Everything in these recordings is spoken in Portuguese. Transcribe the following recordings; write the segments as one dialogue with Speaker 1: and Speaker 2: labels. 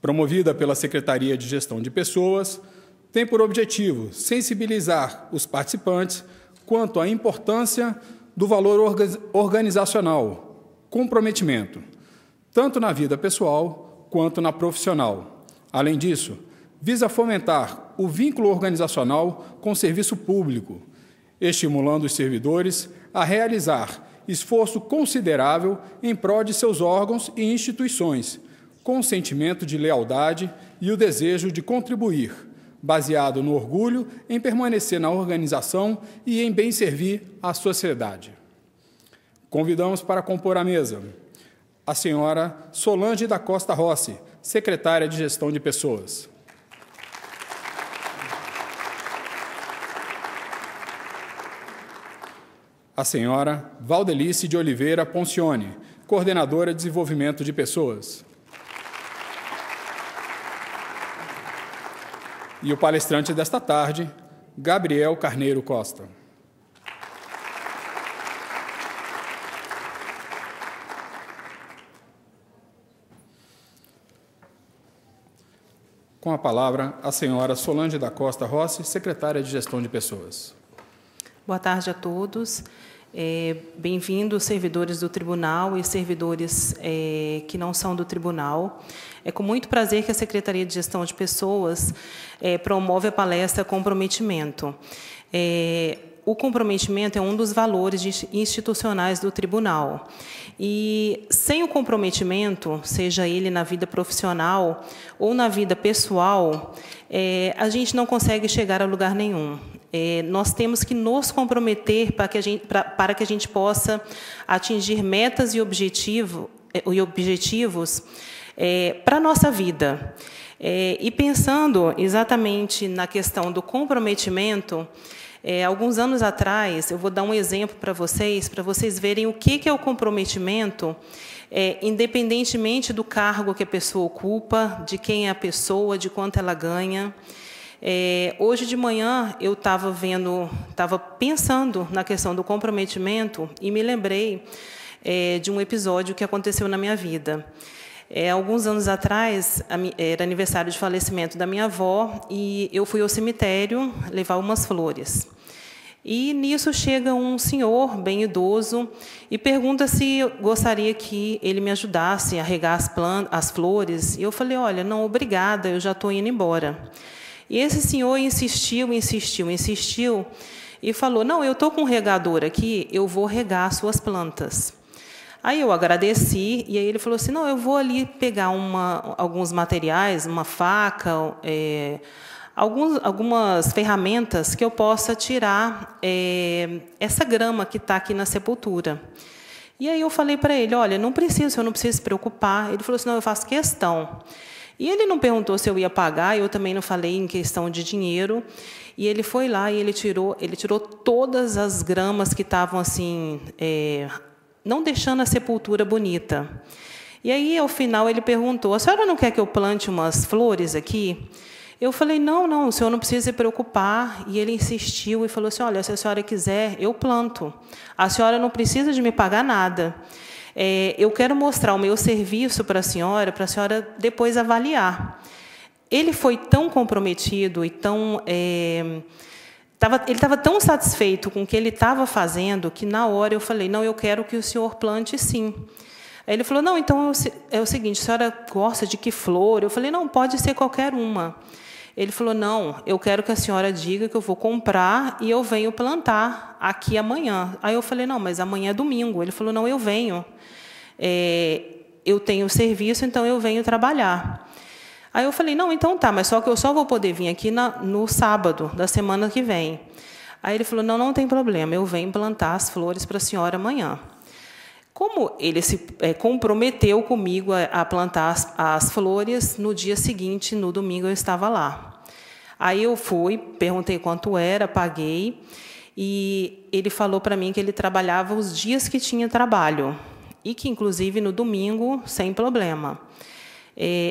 Speaker 1: promovida pela Secretaria de Gestão de Pessoas, tem por objetivo sensibilizar os participantes quanto à importância do valor organizacional, comprometimento, tanto na vida pessoal quanto na profissional. Além disso, visa fomentar o vínculo organizacional com o serviço público, estimulando os servidores a realizar esforço considerável em prol de seus órgãos e instituições, com o sentimento de lealdade e o desejo de contribuir, baseado no orgulho em permanecer na organização e em bem servir à sociedade. Convidamos para compor a mesa a senhora Solange da Costa Rossi, secretária de Gestão de Pessoas. A senhora Valdelice de Oliveira Poncione, coordenadora de Desenvolvimento de Pessoas. E o palestrante desta tarde, Gabriel Carneiro Costa. Com a palavra, a senhora Solange da Costa Rossi, secretária de Gestão de Pessoas.
Speaker 2: Boa tarde a todos. Bem-vindos, servidores do tribunal e servidores que não são do tribunal. É com muito prazer que a Secretaria de Gestão de Pessoas promove a palestra Comprometimento. O comprometimento é um dos valores institucionais do tribunal. E sem o comprometimento, seja ele na vida profissional ou na vida pessoal, a gente não consegue chegar a lugar nenhum. Nós temos que nos comprometer para que a gente possa atingir metas e objetivos para a nossa vida. E pensando exatamente na questão do comprometimento, alguns anos atrás, eu vou dar um exemplo para vocês verem o que é o comprometimento, independentemente do cargo que a pessoa ocupa, de quem é a pessoa, de quanto ela ganha. Hoje de manhã eu estava pensando na questão do comprometimento e me lembrei de um episódio que aconteceu na minha vida. Alguns anos atrás, era aniversário de falecimento da minha avó e eu fui ao cemitério levar umas flores. E nisso chega um senhor bem idoso e pergunta se eu gostaria que ele me ajudasse a regar as flores. E eu falei, olha, não, obrigada, eu já estou indo embora. E esse senhor insistiu e falou, não, eu estou com um regador aqui, eu vou regar as suas plantas. Aí eu agradeci, e aí ele falou assim, não, eu vou ali pegar alguns materiais, uma faca, algumas ferramentas que eu possa tirar essa grama que está aqui na sepultura. E aí eu falei para ele, olha, não precisa, eu não preciso se preocupar. Ele falou assim, não, eu faço questão. E ele não perguntou se eu ia pagar, eu também não falei em questão de dinheiro. E ele foi lá e ele tirou todas as gramas que estavam assim, não deixando a sepultura bonita. E aí, ao final, ele perguntou, a senhora não quer que eu plante umas flores aqui? Eu falei, não, o senhor não precisa se preocupar. E ele insistiu e falou assim, olha, se a senhora quiser, eu planto. A senhora não precisa de me pagar nada. Eu quero mostrar o meu serviço para a senhora depois avaliar. Ele foi tão comprometido e tão... ele estava tão satisfeito com o que ele estava fazendo que, na hora, eu falei, não, eu quero que o senhor plante, sim. Aí ele falou, não, então é o seguinte, a senhora gosta de que flor? Eu falei, não, pode ser qualquer uma. Ele falou, não, eu quero que a senhora diga que eu vou comprar e eu venho plantar aqui amanhã. Aí eu falei, não, mas amanhã é domingo. Ele falou, não, eu venho. Eu tenho serviço, então eu venho trabalhar. Aí eu falei, não, então tá, mas só que eu só vou poder vir aqui no sábado da semana que vem. Aí ele falou, não tem problema, eu venho plantar as flores para a senhora amanhã. Como ele se comprometeu comigo a plantar as flores, no dia seguinte, no domingo, eu estava lá. Aí eu fui, perguntei quanto era, paguei, e ele falou para mim que ele trabalhava os dias que tinha trabalho, e que, inclusive, no domingo, sem problema.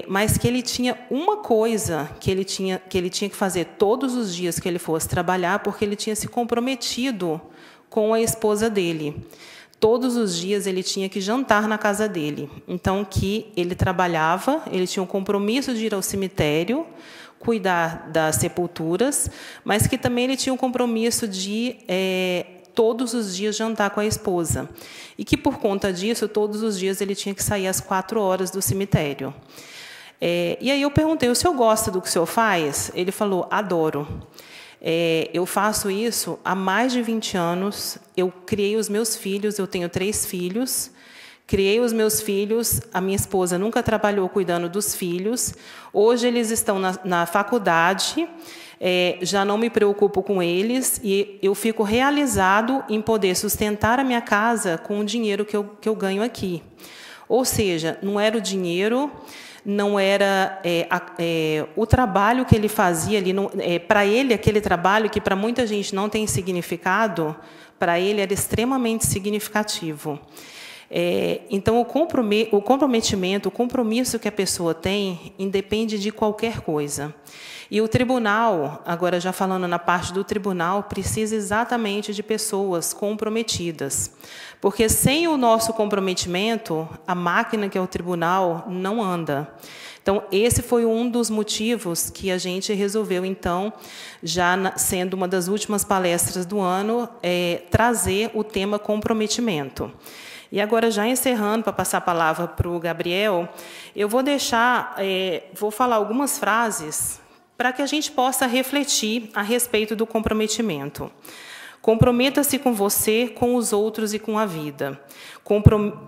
Speaker 2: Mas que ele tinha uma coisa que ele tinha que fazer todos os dias que ele fosse trabalhar, porque ele tinha se comprometido com a esposa dele. todos os dias ele tinha que jantar na casa dele. Então, que ele trabalhava, ele tinha um compromisso de ir ao cemitério, cuidar das sepulturas, mas que também ele tinha um compromisso de todos os dias jantar com a esposa. E que, por conta disso, todos os dias ele tinha que sair às 4 horas do cemitério. E aí eu perguntei, o senhor gosta do que o senhor faz? Ele falou, adoro. Eu faço isso há mais de 20 anos, eu criei os meus filhos, eu tenho 3 filhos, criei os meus filhos, a minha esposa nunca trabalhou cuidando dos filhos, hoje eles estão na faculdade, já não me preocupo com eles e eu fico realizado em poder sustentar a minha casa com o dinheiro que eu ganho aqui. Ou seja, não era o dinheiro, não era o trabalho que ele fazia ali, para ele aquele trabalho que para muita gente não tem significado, para ele era extremamente significativo. Então o comprometimento, o compromisso que a pessoa tem, independe de qualquer coisa. E o tribunal, agora já falando na parte do tribunal, precisa exatamente de pessoas comprometidas. Porque sem o nosso comprometimento, a máquina que é o tribunal não anda. Então, esse foi um dos motivos que a gente resolveu, então, já sendo uma das últimas palestras do ano, trazer o tema comprometimento. E agora, já encerrando, para passar a palavra para o Gabriel, eu vou vou falar algumas frases para que a gente possa refletir a respeito do comprometimento. Comprometa-se com você, com os outros e com a vida.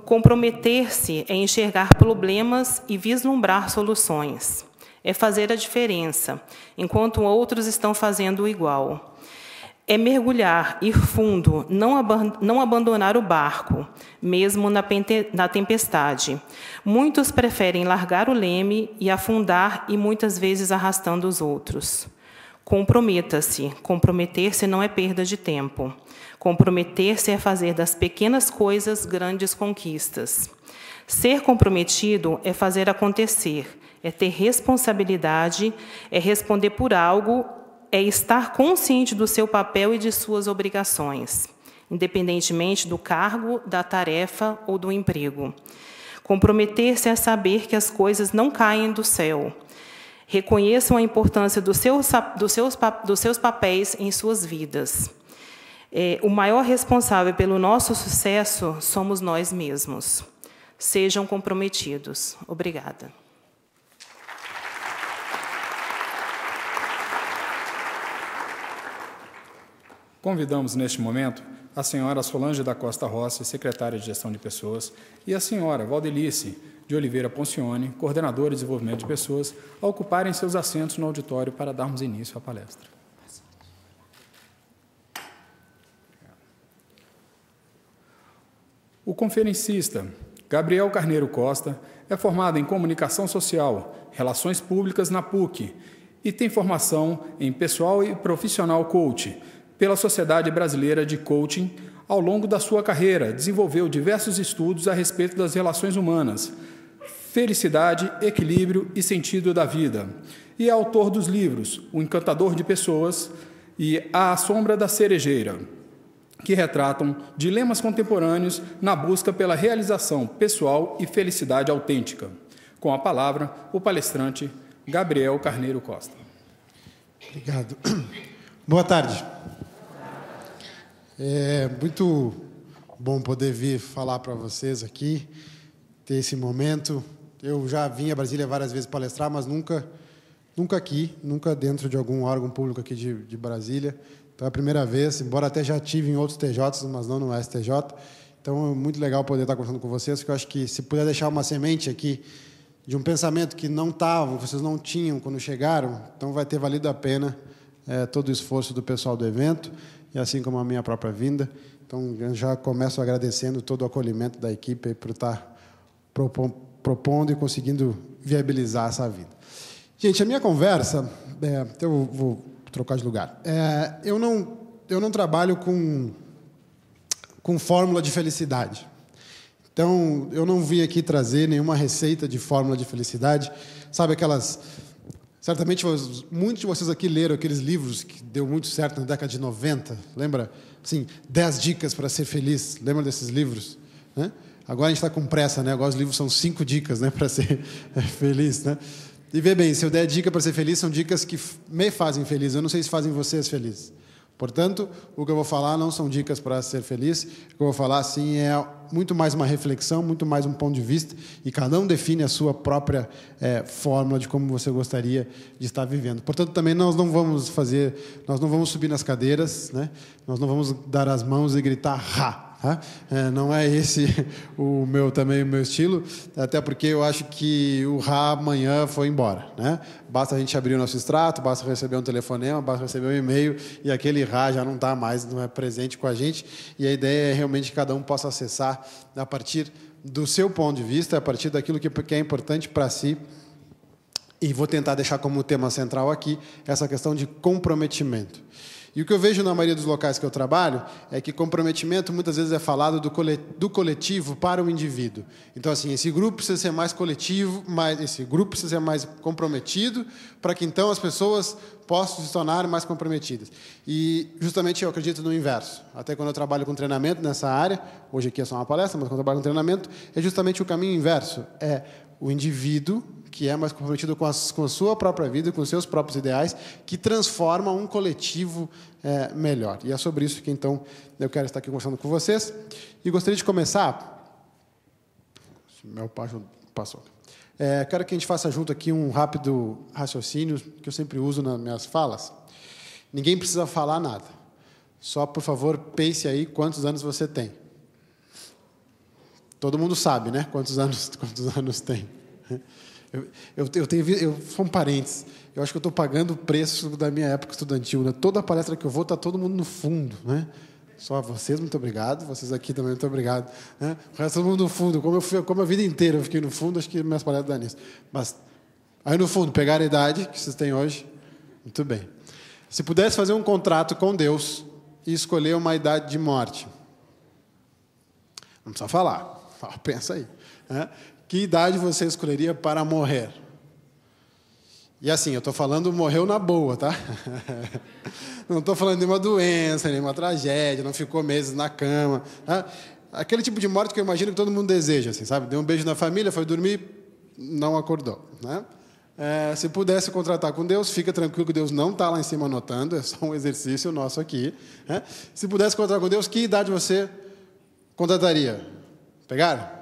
Speaker 2: Comprometer-se é enxergar problemas e vislumbrar soluções. É fazer a diferença, enquanto outros estão fazendo o igual. É mergulhar, ir fundo, não abandonar o barco, mesmo na tempestade. Muitos preferem largar o leme e afundar, e muitas vezes arrastando os outros. Comprometa-se. Comprometer-se não é perda de tempo. Comprometer-se é fazer das pequenas coisas grandes conquistas. Ser comprometido é fazer acontecer, é ter responsabilidade, é responder por algo, é estar consciente do seu papel e de suas obrigações, independentemente do cargo, da tarefa ou do emprego. Comprometer-se é saber que as coisas não caem do céu. Reconheçam a importância dos seus papéis em suas vidas. O maior responsável pelo nosso sucesso somos nós mesmos. Sejam comprometidos. Obrigada.
Speaker 1: Convidamos, neste momento, a senhora Solange da Costa Rossi, secretária de Gestão de Pessoas, e a senhora Valdelice de Oliveira Poncione, coordenadora de Desenvolvimento de Pessoas, a ocuparem seus assentos no auditório para darmos início à palestra. O conferencista Gabriel Carneiro Costa é formado em Comunicação Social, Relações Públicas na PUC e tem formação em Pessoal e Profissional Coach pela Sociedade Brasileira de Coaching. Ao longo da sua carreira, desenvolveu diversos estudos a respeito das relações humanas, felicidade, equilíbrio e sentido da vida. E é autor dos livros O Encantador de Pessoas e À Sombra da Cerejeira, que retratam dilemas contemporâneos na busca pela realização pessoal e felicidade autêntica. Com a palavra, o palestrante Gabriel Carneiro Costa.
Speaker 3: Obrigado. Boa tarde. É muito bom poder vir falar para vocês aqui, ter esse momento. Eu já vim a Brasília várias vezes palestrar, mas nunca aqui, nunca dentro de algum órgão público aqui de Brasília. Então, é a primeira vez, embora até já tive em outros TJs, mas não no STJ. Então, é muito legal poder estar conversando com vocês, porque eu acho que se puder deixar uma semente aqui de um pensamento que não estavam, vocês não tinham quando chegaram, então vai ter valido a pena todo o esforço do pessoal do evento, e assim como a minha própria vinda. Então, eu já começo agradecendo todo o acolhimento da equipe por estar propondo e conseguindo viabilizar essa vinda. Gente, a minha conversa, eu vou trocar de lugar. Eu não trabalho com fórmula de felicidade. Então, eu não vim aqui trazer nenhuma receita de fórmula de felicidade. Sabe Certamente, muitos de vocês aqui leram aqueles livros que deu muito certo na década de 90. Lembra? Assim, 10 dicas para ser feliz. Lembra desses livros? Né? Agora a gente está com pressa, né? Agora os livros são 5 dicas, né, para ser feliz, né? E vê bem, se eu der dica para ser feliz, são dicas que me fazem feliz. Eu não sei se fazem vocês felizes. Portanto, o que eu vou falar não são dicas para ser feliz. O que eu vou falar, sim, é muito mais uma reflexão, muito mais um ponto de vista, e cada um define a sua própria fórmula de como você gostaria de estar vivendo. Portanto, também nós não vamos subir nas cadeiras, né? Nós não vamos dar as mãos e gritar "ha". Não é esse o meu estilo, até porque eu acho que o "ha" amanhã foi embora, né? Basta a gente abrir o nosso extrato, basta receber um telefonema, basta receber um e-mail, e aquele "ha" já não está mais, não é presente com a gente, e a ideia é realmente que cada um possa acessar a partir do seu ponto de vista, a partir daquilo que é importante para si. E vou tentar deixar como tema central aqui essa questão de comprometimento. E o que eu vejo na maioria dos locais que eu trabalho é que comprometimento muitas vezes é falado do coletivo para o indivíduo. Então, assim, esse grupo precisa ser mais coletivo, esse grupo precisa ser mais comprometido, para que então as pessoas possam se tornar mais comprometidas. E justamente eu acredito no inverso. Até quando eu trabalho com treinamento nessa área, hoje aqui é só uma palestra, mas quando eu trabalho com treinamento, é justamente o caminho inverso. É o indivíduo que é mais comprometido com a sua própria vida, com os seus próprios ideais, que transforma um coletivo melhor. E é sobre isso que, então, eu quero estar aqui conversando com vocês. E gostaria de começar... Meu passo passou. Quero que a gente faça junto aqui um rápido raciocínio, que eu sempre uso nas minhas falas. Ninguém precisa falar nada. Só, por favor, pense aí quantos anos você tem. Todo mundo sabe, né? Quantos anos tem. Eu sou um parênteses. Eu acho que eu estou pagando o preço da minha época estudantil, né? Toda palestra que eu vou, está todo mundo no fundo, né? Só vocês, muito obrigado. Vocês aqui também, muito obrigado. Né? O resto, todo mundo no fundo. Como a vida inteira eu fiquei no fundo, acho que minhas palestras dão nisso. Mas, aí no fundo, pegar a idade que vocês têm hoje, muito bem. Se pudesse fazer um contrato com Deus e escolher uma idade de morte, não precisa falar. Pensa aí. Né? Que idade você escolheria para morrer? E assim, eu estou falando morreu na boa, tá? Não estou falando de uma doença, nem uma tragédia, não ficou meses na cama. Tá? Aquele tipo de morte que eu imagino que todo mundo deseja, assim, sabe? Deu um beijo na família, foi dormir, não acordou. Né? Se pudesse contratar com Deus, fica tranquilo que Deus não está lá em cima anotando, é só um exercício nosso aqui. Né? Se pudesse contratar com Deus, que idade você contrataria? Pegaram?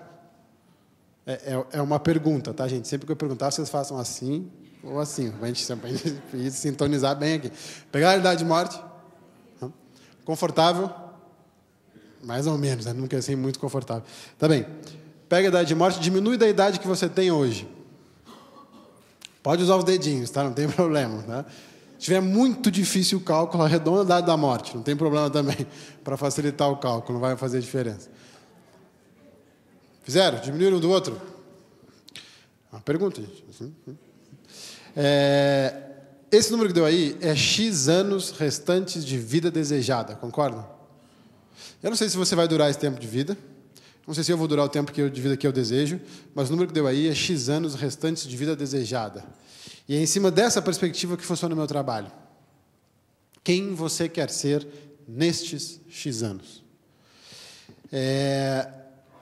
Speaker 3: É uma pergunta, tá, gente? Sempre que eu perguntar, vocês façam assim ou assim, para a gente sintonizar bem aqui. Pegaram a idade de morte? Confortável? Mais ou menos, né? Nunca é assim muito confortável. Tá bem. Pega a idade de morte, diminui da idade que você tem hoje. Pode usar os dedinhos, tá? Não tem problema, tá? Se tiver muito difícil o cálculo, arredonda a idade da morte. Não tem problema também, para facilitar o cálculo, não vai fazer diferença. Fizeram? Diminuíram um do outro? Uma pergunta, gente. Esse número que deu aí é X anos restantes de vida desejada, concordam? Eu não sei se você vai durar esse tempo de vida, não sei se eu vou durar o tempo de vida que eu desejo, mas o número que deu aí é X anos restantes de vida desejada. E é em cima dessa perspectiva que funciona o meu trabalho. Quem você quer ser nestes X anos?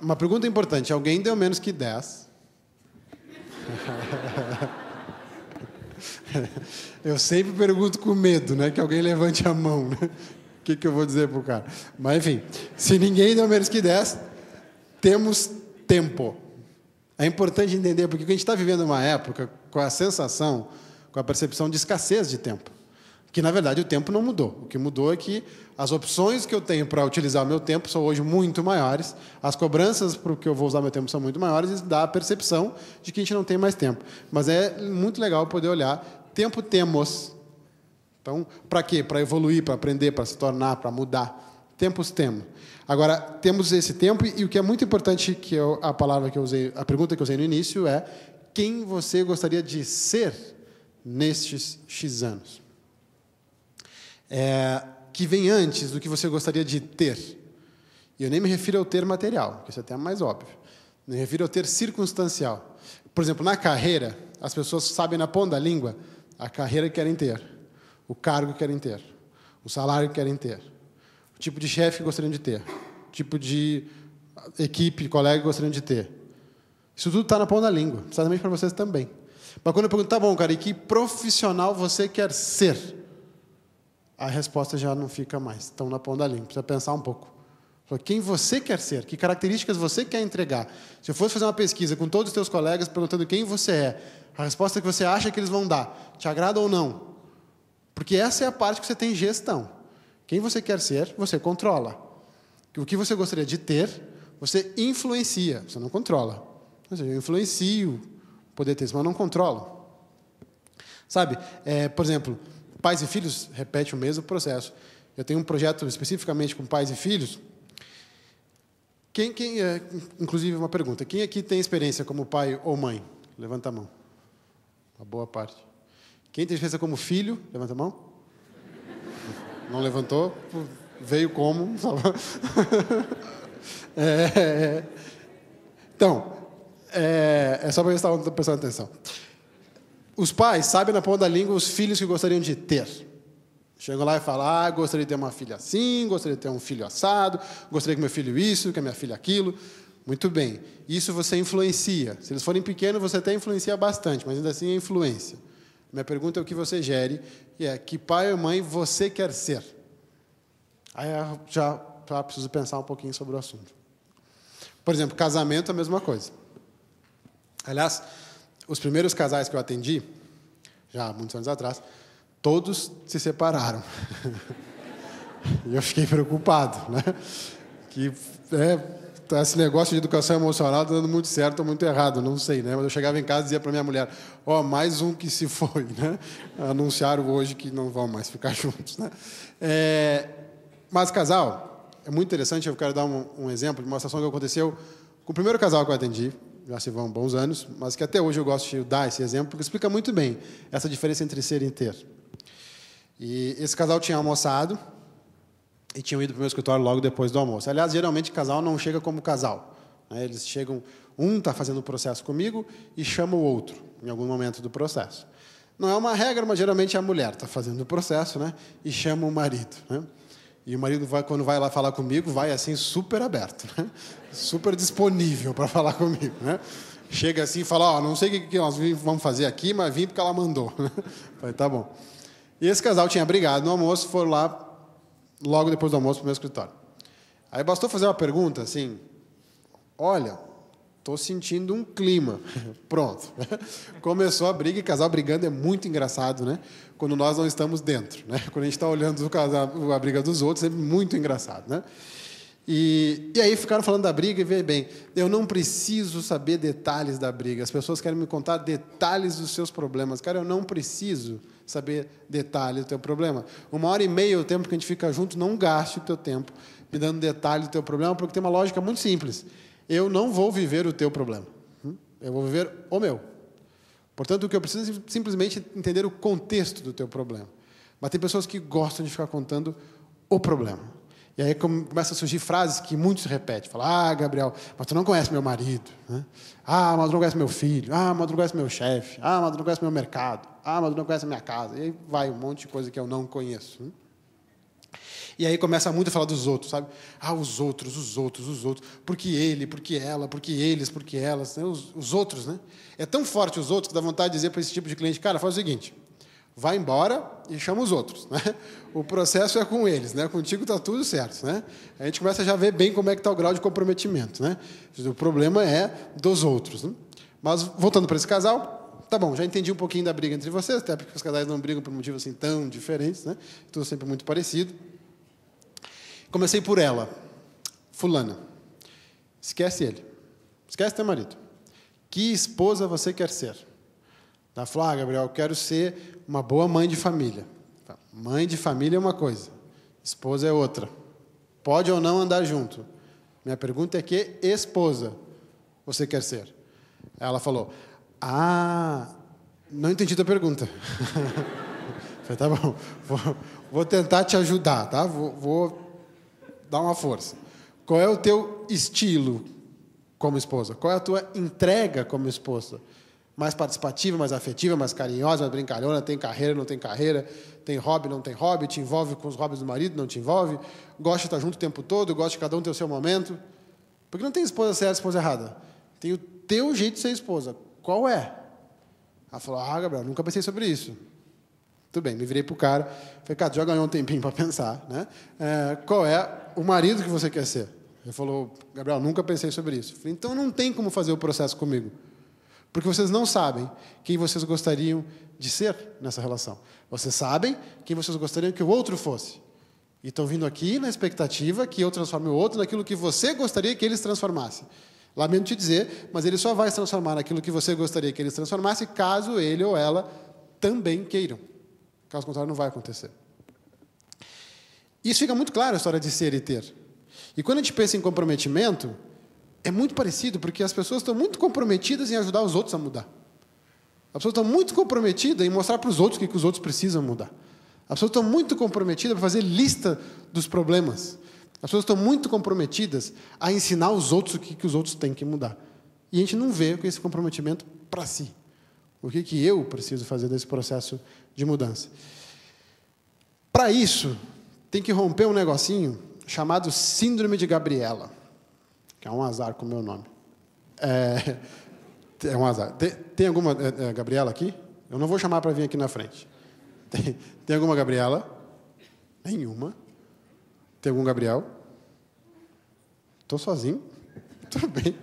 Speaker 3: Uma pergunta importante. Alguém deu menos que 10? Eu sempre pergunto com medo, né? Que alguém levante a mão, né? O que eu vou dizer para o cara? Mas, enfim, se ninguém deu menos que 10, temos tempo. É importante entender, porque a gente está vivendo uma época com a sensação, com a percepção de escassez de tempo. Que, na verdade, o tempo não mudou. O que mudou é que as opções que eu tenho para utilizar o meu tempo são hoje muito maiores, as cobranças para o que eu vou usar meu tempo são muito maiores, e dá a percepção de que a gente não tem mais tempo. Mas é muito legal poder olhar, tempo temos. Então, para quê? Para evoluir, para aprender, para se tornar, para mudar. Tempos temos. Agora, temos esse tempo, e o que é muito importante, a palavra que eu usei, a pergunta que eu usei no início é: quem você gostaria de ser nestes X anos? Que vem antes do que você gostaria de ter. E eu nem me refiro ao ter material, que isso é até mais óbvio. Me refiro ao ter circunstancial. Por exemplo, na carreira, as pessoas sabem na ponta da língua a carreira que querem ter, o cargo que querem ter, o salário que querem ter, o tipo de chefe que gostariam de ter, o tipo de equipe, colega que gostariam de ter. Isso tudo está na ponta da língua, certamente para vocês também. Mas quando eu pergunto, tá bom, cara, e que profissional você quer ser? A resposta já não fica mais tão na ponta da língua. Precisa pensar um pouco. Quem você quer ser? Que características você quer entregar? Se eu fosse fazer uma pesquisa com todos os teus colegas perguntando quem você é, a resposta que você acha que eles vão dar, te agrada ou não? Porque essa é a parte que você tem gestão. Quem você quer ser, você controla. O que você gostaria de ter, você influencia, você não controla. Ou seja, eu influencio poder ter isso, mas não controlo. Sabe, por exemplo, pais e filhos repetem o mesmo processo. Eu tenho um projeto especificamente com pais e filhos. Inclusive, uma pergunta. Quem aqui tem experiência como pai ou mãe? Levanta a mão. Uma boa parte. Quem tem experiência como filho? Levanta a mão. Não levantou? Veio como? Então, é só para ver se estavam prestando atenção. Os pais sabem na ponta da língua os filhos que gostariam de ter. Chegam lá e falam, gostaria de ter uma filha assim, gostaria de ter um filho assado, gostaria que meu filho isso, que a minha filha aquilo. Muito bem. Isso você influencia. Se eles forem pequenos, você até influencia bastante, mas ainda assim é influência. Minha pergunta é o que você gere, e é que pai ou mãe você quer ser? Aí eu já preciso pensar um pouquinho sobre o assunto. Por exemplo, casamento é a mesma coisa. Aliás, os primeiros casais que eu atendi, já há muitos anos atrás, todos se separaram. E eu fiquei preocupado, né? Que esse negócio de educação emocional está dando muito certo ou muito errado, não sei, né? Mas eu chegava em casa e dizia para minha mulher, mais um que se foi, né? Anunciaram hoje que não vão mais ficar juntos, né? Mas casal, é muito interessante, eu quero dar um exemplo de uma situação que aconteceu com o primeiro casal que eu atendi, já se vão bons anos, mas que até hoje eu gosto de dar esse exemplo, porque explica muito bem essa diferença entre ser e ter. E esse casal tinha almoçado e tinham ido para o meu escritório logo depois do almoço. Aliás, geralmente, casal não chega como casal, né? Eles chegam, um está fazendo o processo comigo e chama o outro, em algum momento do processo. Não é uma regra, mas geralmente a mulher está fazendo o processo, né? E chama o marido, né? E o marido, quando vai lá falar comigo, vai assim super aberto, né? Super disponível para falar comigo, né? Chega assim e fala, não sei o que nós vamos fazer aqui, mas vim porque ela mandou. Falei, tá bom. E esse casal tinha brigado no almoço, foram lá logo depois do almoço para o meu escritório. Aí bastou fazer uma pergunta assim, olha, estou sentindo um clima. Pronto. Começou a briga, e casal brigando é muito engraçado, né? Quando nós não estamos dentro, né? Quando a gente está olhando a briga dos outros, é muito engraçado, né? E aí ficaram falando da briga e veja bem, eu não preciso saber detalhes da briga. As pessoas querem me contar detalhes dos seus problemas. Cara, eu não preciso saber detalhes do teu problema. 1h30 o tempo que a gente fica junto, não gaste o teu tempo me dando detalhes do teu problema, porque tem uma lógica muito simples. Eu não vou viver o teu problema. Eu vou viver o meu. Portanto, o que eu preciso é simplesmente entender o contexto do teu problema. Mas tem pessoas que gostam de ficar contando o problema. E aí começam a surgir frases que muitos repetem. Falam, Gabriel, mas tu não conhece meu marido. Né? Mas tu não conhece meu filho. Mas tu não conhece meu chefe. Mas tu não conhece meu mercado. Mas tu não conhece a minha casa. E aí vai um monte de coisa que eu não conheço. E aí começa muito a falar dos outros, sabe? Os outros. Porque ele, porque ela, porque eles, porque elas. Né? Os outros, né? É tão forte os outros que dá vontade de dizer para esse tipo de cliente, cara, faz o seguinte, vai embora e chama os outros, né? O processo é com eles, né? Contigo está tudo certo, né? A gente começa a já ver bem como é que está o grau de comprometimento, né? O problema é dos outros, né? Mas, voltando para esse casal, tá bom, já entendi um pouquinho da briga entre vocês, até porque os casais não brigam por motivos assim tão diferentes, né? Tudo sempre muito parecido. Comecei por ela, fulana. Esquece ele. Esquece teu marido. Que esposa você quer ser? Ela falou, Gabriel, eu quero ser uma boa mãe de família. Mãe de família é uma coisa, esposa é outra. Pode ou não andar junto. Minha pergunta é que esposa você quer ser? Ela falou, não entendi tua pergunta. Falei, tá bom, vou tentar te ajudar, tá? Vou dar uma força. Qual é o teu estilo como esposa? Qual é a tua entrega como esposa? Mais participativa, mais afetiva, mais carinhosa, mais brincalhona, tem carreira, não tem carreira, tem hobby, não tem hobby, te envolve com os hobbies do marido, não te envolve, gosta de estar junto o tempo todo, gosta de cada um ter o seu momento. Porque não tem esposa certa e esposa errada. Tem o teu jeito de ser esposa. Qual é? Ela falou, Gabriel, nunca pensei sobre isso. Tudo bem, me virei para o cara, falei, cara, já ganhou um tempinho para pensar, né? Qual é o marido que você quer ser? Ele falou, Gabriel, nunca pensei sobre isso. Eu falei, então não tem como fazer o processo comigo. Porque vocês não sabem quem vocês gostariam de ser nessa relação. Vocês sabem quem vocês gostariam que o outro fosse. E estão vindo aqui na expectativa que eu transforme o outro naquilo que você gostaria que eles transformassem. Lamento te dizer, mas ele só vai se transformar naquilo que você gostaria que eles transformassem caso ele ou ela também queiram. Caso contrário, não vai acontecer. Isso fica muito claro, a história de ser e ter. E quando a gente pensa em comprometimento, é muito parecido, porque as pessoas estão muito comprometidas em ajudar os outros a mudar. As pessoas estão muito comprometidas em mostrar para os outros o que os outros precisam mudar. As pessoas estão muito comprometidas para fazer lista dos problemas. As pessoas estão muito comprometidas a ensinar os outros o que os outros têm que mudar. E a gente não vê esse comprometimento para si. O que eu preciso fazer nesse processo de mudança? Para isso, tem que romper um negocinho chamado Síndrome de Gabriela, que é um azar com o meu nome. É um azar. Tem alguma Gabriela aqui? Eu não vou chamar para vir aqui na frente. Tem alguma Gabriela? Nenhuma. Tem algum Gabriel? Estou sozinho. Tudo bem.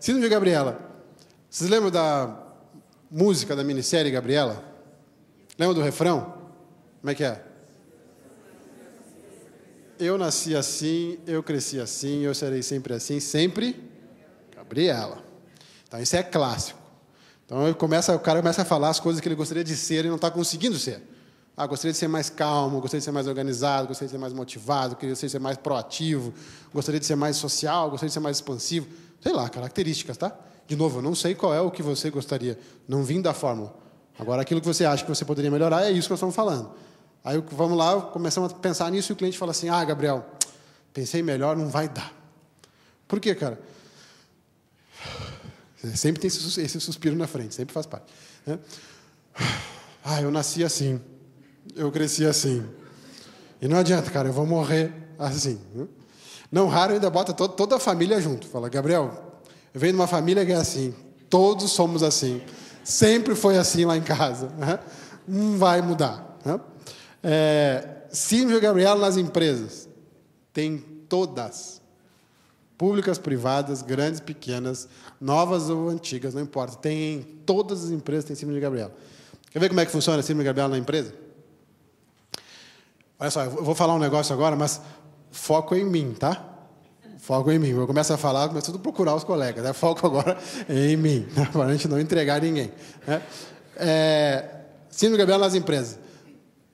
Speaker 3: Síndrome de Gabriela. Vocês lembram da música da minissérie Gabriela? Lembram do refrão? Como é que é? Eu nasci assim, eu cresci assim, eu serei sempre assim, sempre Gabriela. Então, isso é clássico. Então, o cara começa a falar as coisas que ele gostaria de ser e não está conseguindo ser. Gostaria de ser mais calmo, gostaria de ser mais organizado, gostaria de ser mais motivado, gostaria de ser mais proativo, gostaria de ser mais social, gostaria de ser mais expansivo. Sei lá, características, tá? De novo, eu não sei qual é o que você gostaria. Não vim da fórmula. Agora, aquilo que você acha que você poderia melhorar, é isso que nós estamos falando. Aí, vamos lá, começamos a pensar nisso e o cliente fala assim, Gabriel, pensei melhor, não vai dar. Por quê, cara? Sempre tem esse suspiro na frente, sempre faz parte. Né? Eu nasci assim, eu cresci assim. E não adianta, cara, eu vou morrer assim. Não raro, ainda bota toda a família junto. Fala, Gabriel, eu venho de uma família que é assim, todos somos assim. Sempre foi assim lá em casa. Né? Não vai mudar. Né? Síndrome de Gabriela nas empresas. Tem todas. Públicas, privadas, grandes, pequenas, novas ou antigas, não importa. Tem todas as empresas têm síndrome de Gabriela. Quer ver como é que funciona a síndrome de Gabriela na empresa? Olha só, eu vou falar um negócio agora, mas foco em mim, tá? Foco em mim. Eu começo a falar, começo a procurar os colegas. Né? Foco agora em mim, né? Para a gente não entregar ninguém. Né? Síndrome de Gabriela nas empresas.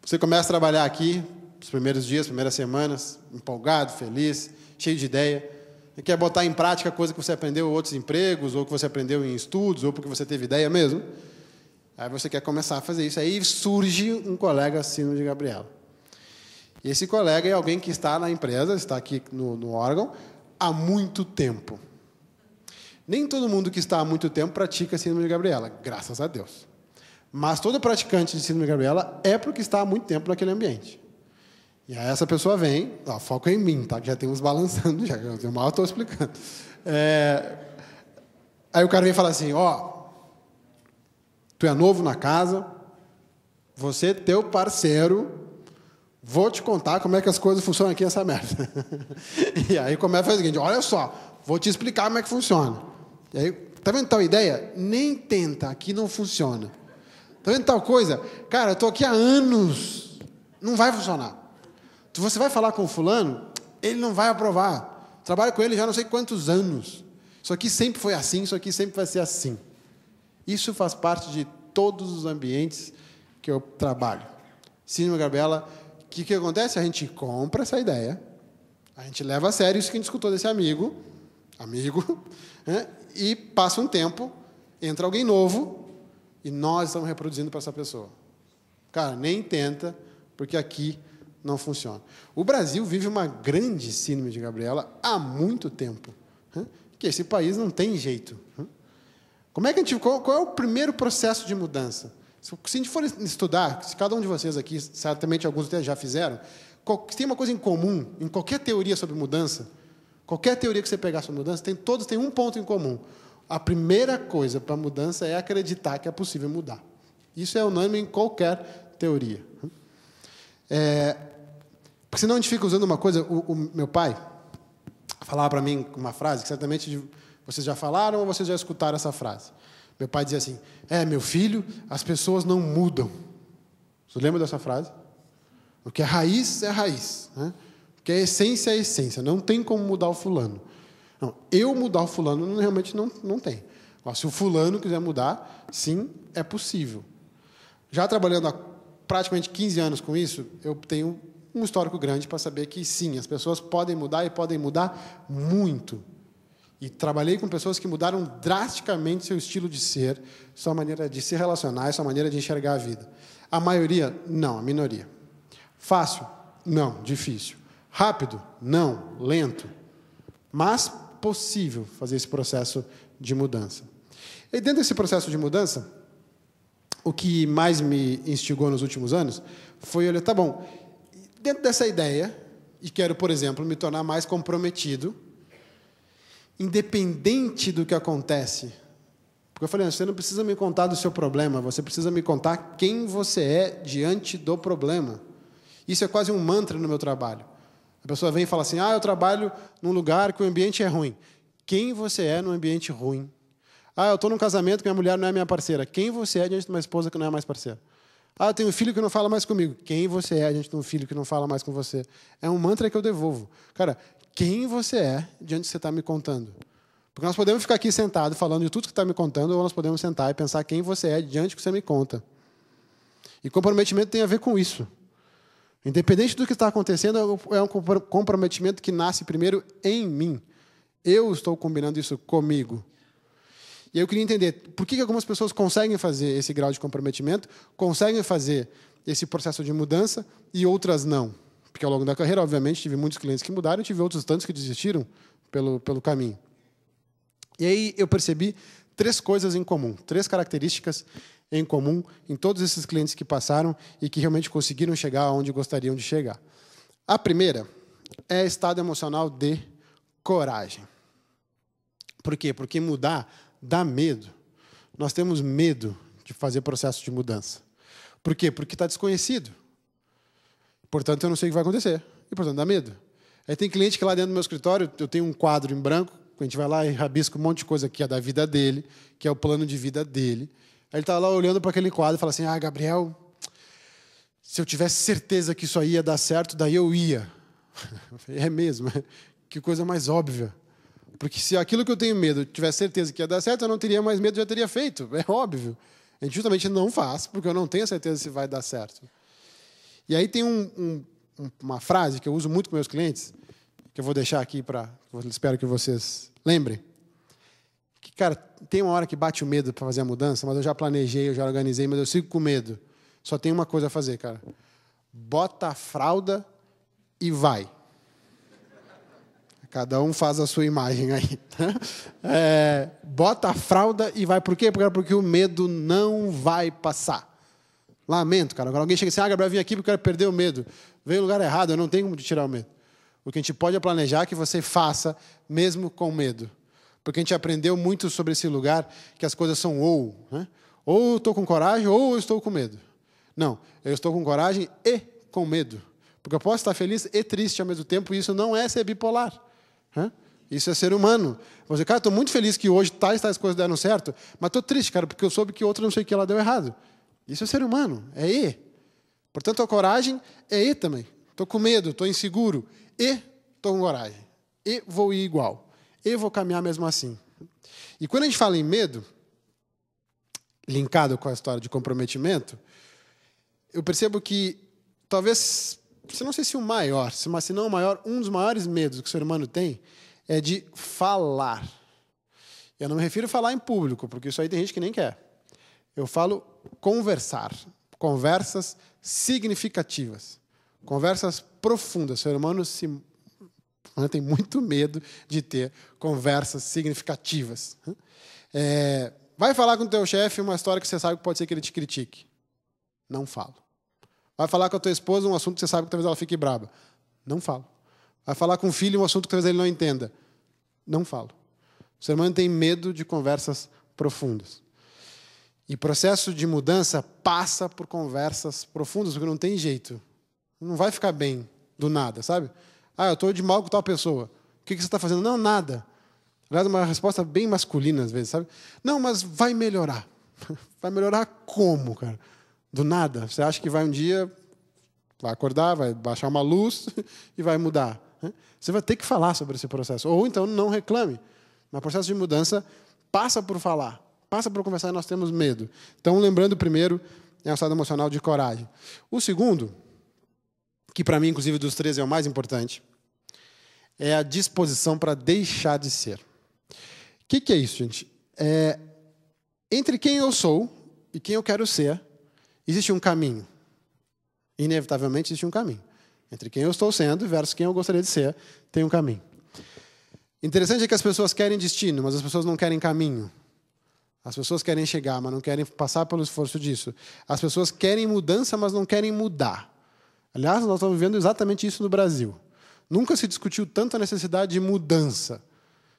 Speaker 3: Você começa a trabalhar aqui, os primeiros dias, primeiras semanas, empolgado, feliz, cheio de ideia. Você quer botar em prática coisa que você aprendeu em outros empregos, ou que você aprendeu em estudos, ou porque você teve ideia mesmo. Aí você quer começar a fazer isso. Aí surge um colega síndrome de Gabriela. E esse colega é alguém que está na empresa, está aqui no órgão, há muito tempo. Nem todo mundo que está há muito tempo pratica síndrome de Gabriela, graças a Deus. Mas todo praticante de síndrome de Gabriela é porque está há muito tempo naquele ambiente. E aí essa pessoa vem, foco em mim, tá? Que já tem uns balançando, já eu mal estou explicando. Aí o cara vem e fala assim, tu é novo na casa, você é teu parceiro, vou te contar como é que as coisas funcionam aqui nessa merda. E aí começa a fazer o seguinte, olha só, vou te explicar como é que funciona. E aí, tá vendo tal ideia? Nem tenta, aqui não funciona. Tá vendo tal coisa? Cara, eu estou aqui há anos, não vai funcionar. Você vai falar com o fulano, ele não vai aprovar. Trabalho com ele já não sei quantos anos. Isso aqui sempre foi assim, isso aqui sempre vai ser assim. Isso faz parte de todos os ambientes que eu trabalho. Síndrome de Gabriela, o que acontece? A gente compra essa ideia, a gente leva a sério isso que a gente escutou desse amigo, né? E passa um tempo, entra alguém novo, e nós estamos reproduzindo para essa pessoa. Cara, nem tenta, porque aqui não funciona. O Brasil vive uma grande síndrome de Gabriela há muito tempo. Que esse país não tem jeito. Como é que qual é o primeiro processo de mudança? Se a gente for estudar, se cada um de vocês aqui, certamente alguns até já fizeram, se tem uma coisa em comum, em qualquer teoria sobre mudança, qualquer teoria que você pegar sobre mudança, todos têm um ponto em comum. A primeira coisa para a mudança é acreditar que é possível mudar. Isso é unânime em qualquer teoria. Porque senão a gente fica usando uma coisa... O meu pai falava para mim uma frase que certamente vocês já falaram ou vocês já escutaram essa frase. Meu pai dizia assim, meu filho, as pessoas não mudam. Você lembra dessa frase? O que é raiz, né? O que é essência, é essência. Não tem como mudar o fulano. Não, eu mudar o fulano realmente não tem. Mas se o fulano quiser mudar, sim, é possível. Já trabalhando há praticamente 15 anos com isso, eu tenho um histórico grande para saber que, sim, as pessoas podem mudar e podem mudar muito. E trabalhei com pessoas que mudaram drasticamente seu estilo de ser, sua maneira de se relacionar, sua maneira de enxergar a vida. A maioria, não, a minoria. Fácil? Não, difícil. Rápido? Não, lento. Mas possível fazer esse processo de mudança. E dentro desse processo de mudança, o que mais me instigou nos últimos anos foi olhar, tá bom, dentro dessa ideia, e quero, por exemplo, me tornar mais comprometido, independente do que acontece. Porque eu falei, você não precisa me contar do seu problema, você precisa me contar quem você é diante do problema. Isso é quase um mantra no meu trabalho. A pessoa vem e fala assim, eu trabalho num lugar que o ambiente é ruim. Quem você é no ambiente ruim? Eu estou num casamento que minha mulher não é minha parceira. Quem você é diante de uma esposa que não é mais parceira? Eu tenho um filho que não fala mais comigo. Quem você é diante de um filho que não fala mais com você? É um mantra que eu devolvo. Cara, quem você é diante do que você está me contando? Porque nós podemos ficar aqui sentados falando de tudo que está me contando, ou nós podemos sentar e pensar quem você é diante do que você me conta. E comprometimento tem a ver com isso. Independente do que está acontecendo, é um comprometimento que nasce primeiro em mim. Eu estou combinando isso comigo. E eu queria entender por que algumas pessoas conseguem fazer esse grau de comprometimento, conseguem fazer esse processo de mudança e outras não. Porque ao longo da carreira, obviamente, tive muitos clientes que mudaram e tive outros tantos que desistiram pelo caminho. E aí eu percebi 3 coisas em comum, 3 características em comum em todos esses clientes que passaram e que realmente conseguiram chegar onde gostariam de chegar. A primeira é estado emocional de coragem. Por quê? Porque mudar dá medo. Nós temos medo de fazer processo de mudança. Por quê? Porque está desconhecido. Portanto, eu não sei o que vai acontecer. E, portanto, dá medo. Aí tem cliente que lá dentro do meu escritório, eu tenho um quadro em branco, a gente vai lá e rabisca um monte de coisa que é da vida dele, que é o plano de vida dele. Aí ele está lá olhando para aquele quadro e fala assim, Gabriel, se eu tivesse certeza que isso aí ia dar certo, daí eu ia. É mesmo, que coisa mais óbvia. Porque se aquilo que eu tenho medo, eu tivesse certeza que ia dar certo, eu não teria mais medo, já teria feito. É óbvio. A gente justamente não faz, porque eu não tenho certeza se vai dar certo. E aí tem uma frase que eu uso muito com meus clientes, que eu vou deixar aqui espero que vocês lembrem. Que, cara, tem uma hora que bate o medo para fazer a mudança, mas eu já planejei, eu já organizei, mas eu sigo com medo. Só tem uma coisa a fazer, cara. Bota a fralda e vai. Cada um faz a sua imagem aí. Bota a fralda e vai. Por quê? Porque o medo não vai passar. Lamento, cara. Agora alguém chega assim, Gabriel, vim aqui porque eu quero perder o medo. Veio no lugar errado, eu não tenho como te tirar o medo. O que a gente pode é planejar que você faça mesmo com medo. Porque a gente aprendeu muito sobre esse lugar, que as coisas são ou. Né? Ou eu estou com coragem, ou eu estou com medo. Não, eu estou com coragem e com medo. Porque eu posso estar feliz e triste ao mesmo tempo, e isso não é ser bipolar. Né? Isso é ser humano. Você, cara, estou muito feliz que hoje tais coisas deram certo, mas estou triste, cara, porque eu soube que outra não sei o que ela deu errado. Isso é ser humano, é e. Portanto, a coragem é e também. Estou com medo, estou inseguro, e estou com coragem. E vou ir igual. E vou caminhar mesmo assim. E quando a gente fala em medo, linkado com a história de comprometimento, eu percebo que talvez, não sei se o maior, mas se não o maior, um dos maiores medos que o ser humano tem é de falar. Eu não me refiro a falar em público, porque isso aí tem gente que nem quer. Eu falo conversar. Conversas significativas. Conversas profundas. O ser humano tem muito medo de ter conversas significativas. Vai falar com o teu chefe uma história que você sabe que pode ser que ele te critique. Não falo. Vai falar com a tua esposa um assunto que você sabe que talvez ela fique braba. Não falo. Vai falar com o filho um assunto que talvez ele não entenda. Não falo. O ser humano tem medo de conversas profundas. E processo de mudança passa por conversas profundas, porque não tem jeito. Não vai ficar bem do nada, sabe? Ah, eu estou de mal com tal pessoa. O que você está fazendo? Não, nada. Aliás, uma resposta bem masculina, às vezes, sabe? Não, mas vai melhorar. Vai melhorar como, cara? Do nada. Você acha que vai um dia, vai acordar, vai baixar uma luz e vai mudar. Você vai ter que falar sobre esse processo. Ou então não reclame. Mas o processo de mudança passa por falar, passa por conversar e nós temos medo. Então, lembrando, o primeiro é o estado emocional de coragem. O segundo, que para mim, inclusive, dos três é o mais importante, é a disposição para deixar de ser. O que é isso, gente? Entre quem eu sou e quem eu quero ser, existe um caminho. Inevitavelmente existe um caminho. Entre quem eu estou sendo versus quem eu gostaria de ser, tem um caminho. Interessante é que as pessoas querem destino, mas as pessoas não querem caminho. As pessoas querem chegar, mas não querem passar pelo esforço disso. As pessoas querem mudança, mas não querem mudar. Aliás, nós estamos vivendo exatamente isso no Brasil. Nunca se discutiu tanto a necessidade de mudança.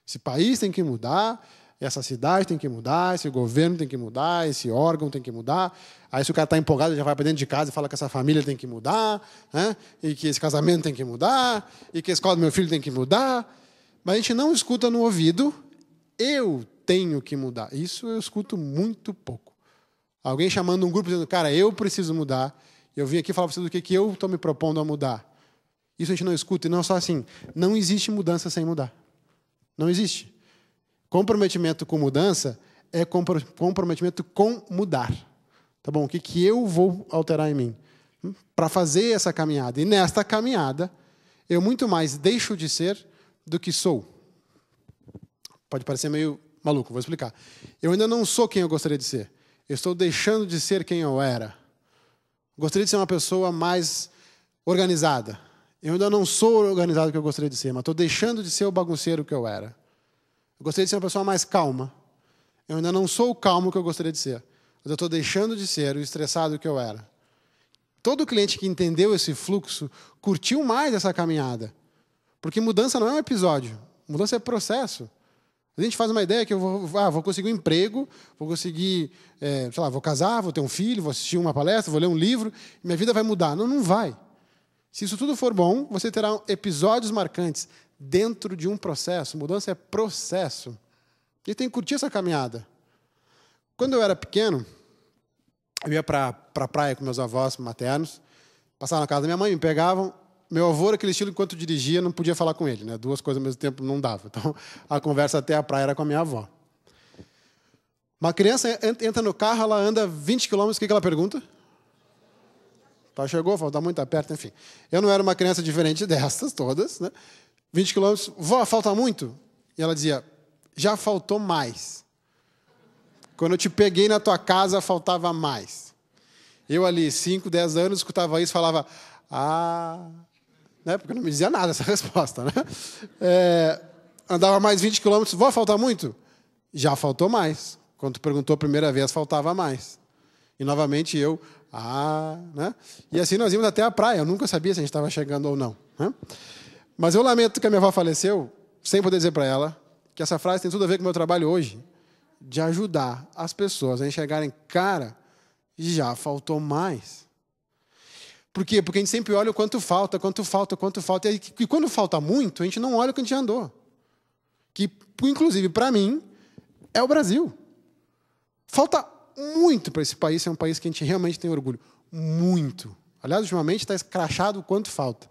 Speaker 3: Esse país tem que mudar, essa cidade tem que mudar, esse governo tem que mudar, esse órgão tem que mudar. Aí, se o cara está empolgado, já vai para dentro de casa e fala que essa família tem que mudar, né? E que esse casamento tem que mudar, e que a escola do meu filho tem que mudar. Mas a gente não escuta no ouvido, eu tenho que mudar. Isso eu escuto muito pouco. Alguém chamando um grupo dizendo, cara, eu preciso mudar. Eu vim aqui falar para vocês do que eu estou me propondo a mudar. Isso a gente não escuta. E não só assim, não existe mudança sem mudar. Não existe. Comprometimento com mudança é comprometimento com mudar. Tá bom? O que eu vou alterar em mim? Para fazer essa caminhada. E nesta caminhada, eu muito mais deixo de ser do que sou. Pode parecer meio maluco, vou explicar. Eu ainda não sou quem eu gostaria de ser. Eu estou deixando de ser quem eu era. Gostaria de ser uma pessoa mais organizada. Eu ainda não sou o organizado que eu gostaria de ser, mas estou deixando de ser o bagunceiro que eu era. Eu gostaria de ser uma pessoa mais calma. Eu ainda não sou o calmo que eu gostaria de ser, mas eu estou deixando de ser o estressado que eu era. Todo cliente que entendeu esse fluxo curtiu mais essa caminhada. Porque mudança não é um episódio. Mudança é processo. A gente faz uma ideia que eu vou conseguir um emprego, vou conseguir, sei lá, vou casar, vou ter um filho, vou assistir uma palestra, vou ler um livro, e minha vida vai mudar. Não, não vai. Se isso tudo for bom, você terá episódios marcantes dentro de um processo. Mudança é processo. E tem que curtir essa caminhada. Quando eu era pequeno, eu ia para a praia com meus avós maternos, passava na casa da minha mãe, me pegavam. Meu avô era aquele estilo que, enquanto dirigia, não podia falar com ele, né? Duas coisas ao mesmo tempo não dava. Então, a conversa até a praia era com a minha avó. Uma criança entra no carro, ela anda 20 quilômetros, o que ela pergunta? Tá, chegou, falta muito, tá perto, enfim. Eu não era uma criança diferente dessas todas, né? 20 quilômetros, vó, falta muito? E ela dizia, já faltou mais. Quando eu te peguei na tua casa, faltava mais. Eu ali, 5, 10 anos, escutava isso e falava, né? Porque não me dizia nada essa resposta, né? Andava mais 20 quilômetros, vó, falta muito? Já faltou mais. Quando tu perguntou a primeira vez, faltava mais. E novamente eu, né? E assim nós íamos até a praia. Eu nunca sabia se a gente estava chegando ou não, né? Mas eu lamento que a minha avó faleceu, sem poder dizer para ela que essa frase tem tudo a ver com o meu trabalho hoje, de ajudar as pessoas a enxergarem, cara, já faltou mais. Por quê? Porque a gente sempre olha o quanto falta. E quando falta muito, a gente não olha o que a gente já andou. Que, inclusive, para mim, é o Brasil. Falta muito para esse país ser um país que a gente realmente tem orgulho. Muito. Aliás, ultimamente está escrachado o quanto falta.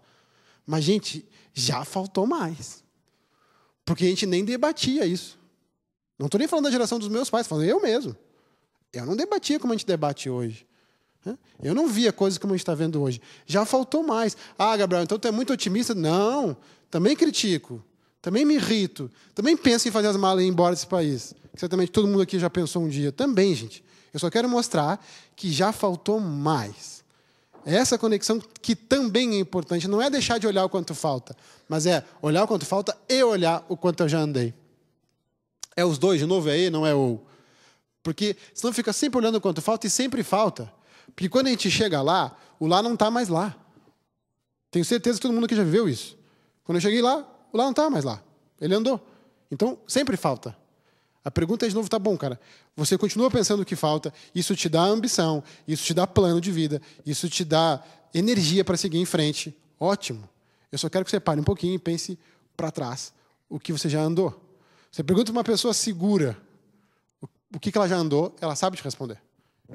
Speaker 3: Mas, gente, já faltou mais. Porque a gente nem debatia isso. Não estou nem falando da geração dos meus pais, estou falando eu mesmo. Eu não debatia como a gente debate hoje. Eu não via coisas como a gente está vendo hoje. Já faltou mais. Gabriel, então tu é muito otimista? Não. Também critico. Também me irrito. Também penso em fazer as malas e ir embora desse país. Que certamente todo mundo aqui já pensou um dia. Também, gente. Eu só quero mostrar que já faltou mais. Essa conexão que também é importante. Não é deixar de olhar o quanto falta, mas é olhar o quanto falta e olhar o quanto eu já andei. É os dois, de novo, é e, não é ou. Porque senão fica sempre olhando quanto falta e sempre falta. Porque quando a gente chega lá, o lá não está mais lá. Tenho certeza que todo mundo aqui já viveu isso. Quando eu cheguei lá, o lá não estava mais lá. Ele andou. Então, sempre falta. A pergunta é de novo, tá bom, cara. Você continua pensando o que falta, isso te dá ambição, isso te dá plano de vida, isso te dá energia para seguir em frente. Ótimo. Eu só quero que você pare um pouquinho e pense para trás o que você já andou. Você pergunta para uma pessoa segura o que ela já andou, ela sabe te responder.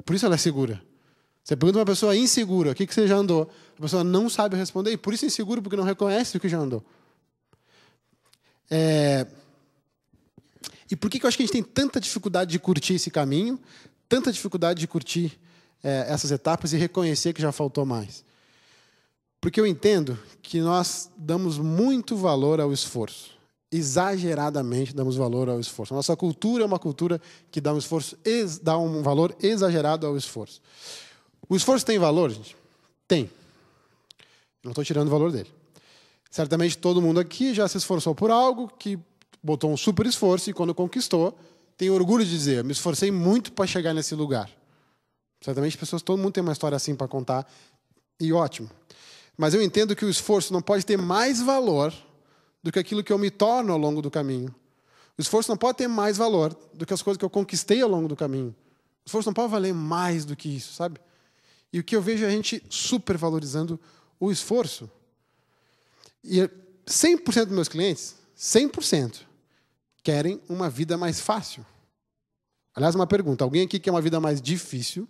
Speaker 3: Por isso ela é segura. Você pergunta para uma pessoa insegura o que você já andou, a pessoa não sabe responder, e por isso é inseguro, porque não reconhece o que já andou. E por que eu acho que a gente tem tanta dificuldade de curtir esse caminho, tanta dificuldade de curtir essas etapas e reconhecer que já faltou mais? Porque eu entendo que nós damos muito valor ao esforço. Exageradamente damos valor ao esforço. A nossa cultura é uma cultura que dá um valor exagerado ao esforço. O esforço tem valor, gente? Tem. Não estou tirando o valor dele. Certamente todo mundo aqui já se esforçou por algo, que botou um super esforço e quando conquistou, tem orgulho de dizer, eu me esforcei muito para chegar nesse lugar. Certamente todo mundo tem uma história assim para contar, e ótimo. Mas eu entendo que o esforço não pode ter mais valor do que aquilo que eu me torno ao longo do caminho. O esforço não pode ter mais valor do que as coisas que eu conquistei ao longo do caminho. O esforço não pode valer mais do que isso, sabe? E o que eu vejo é a gente supervalorizando o esforço. E 100% dos meus clientes, 100%, querem uma vida mais fácil. Aliás, uma pergunta. Alguém aqui quer uma vida mais difícil?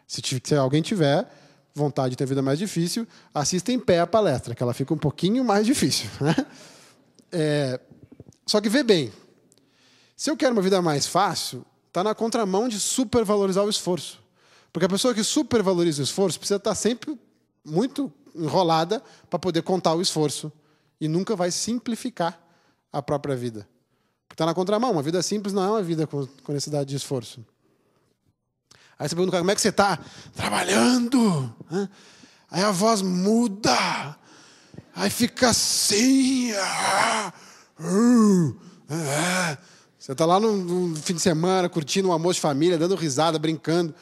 Speaker 3: Se alguém tiver vontade de ter vida mais difícil, assista em pé a palestra, que ela fica um pouquinho mais difícil. Né? Só que vê bem. Se eu quero uma vida mais fácil, está na contramão de supervalorizar o esforço. Porque a pessoa que supervaloriza o esforço precisa estar sempre muito enrolada para poder contar o esforço. E nunca vai simplificar a própria vida. Porque está na contramão. Uma vida simples não é uma vida com necessidade de esforço. Aí você pergunta, como é que você está? Trabalhando. Aí a voz muda. Aí fica assim. Você está lá no fim de semana, curtindo um almoço de família, dando risada, brincando.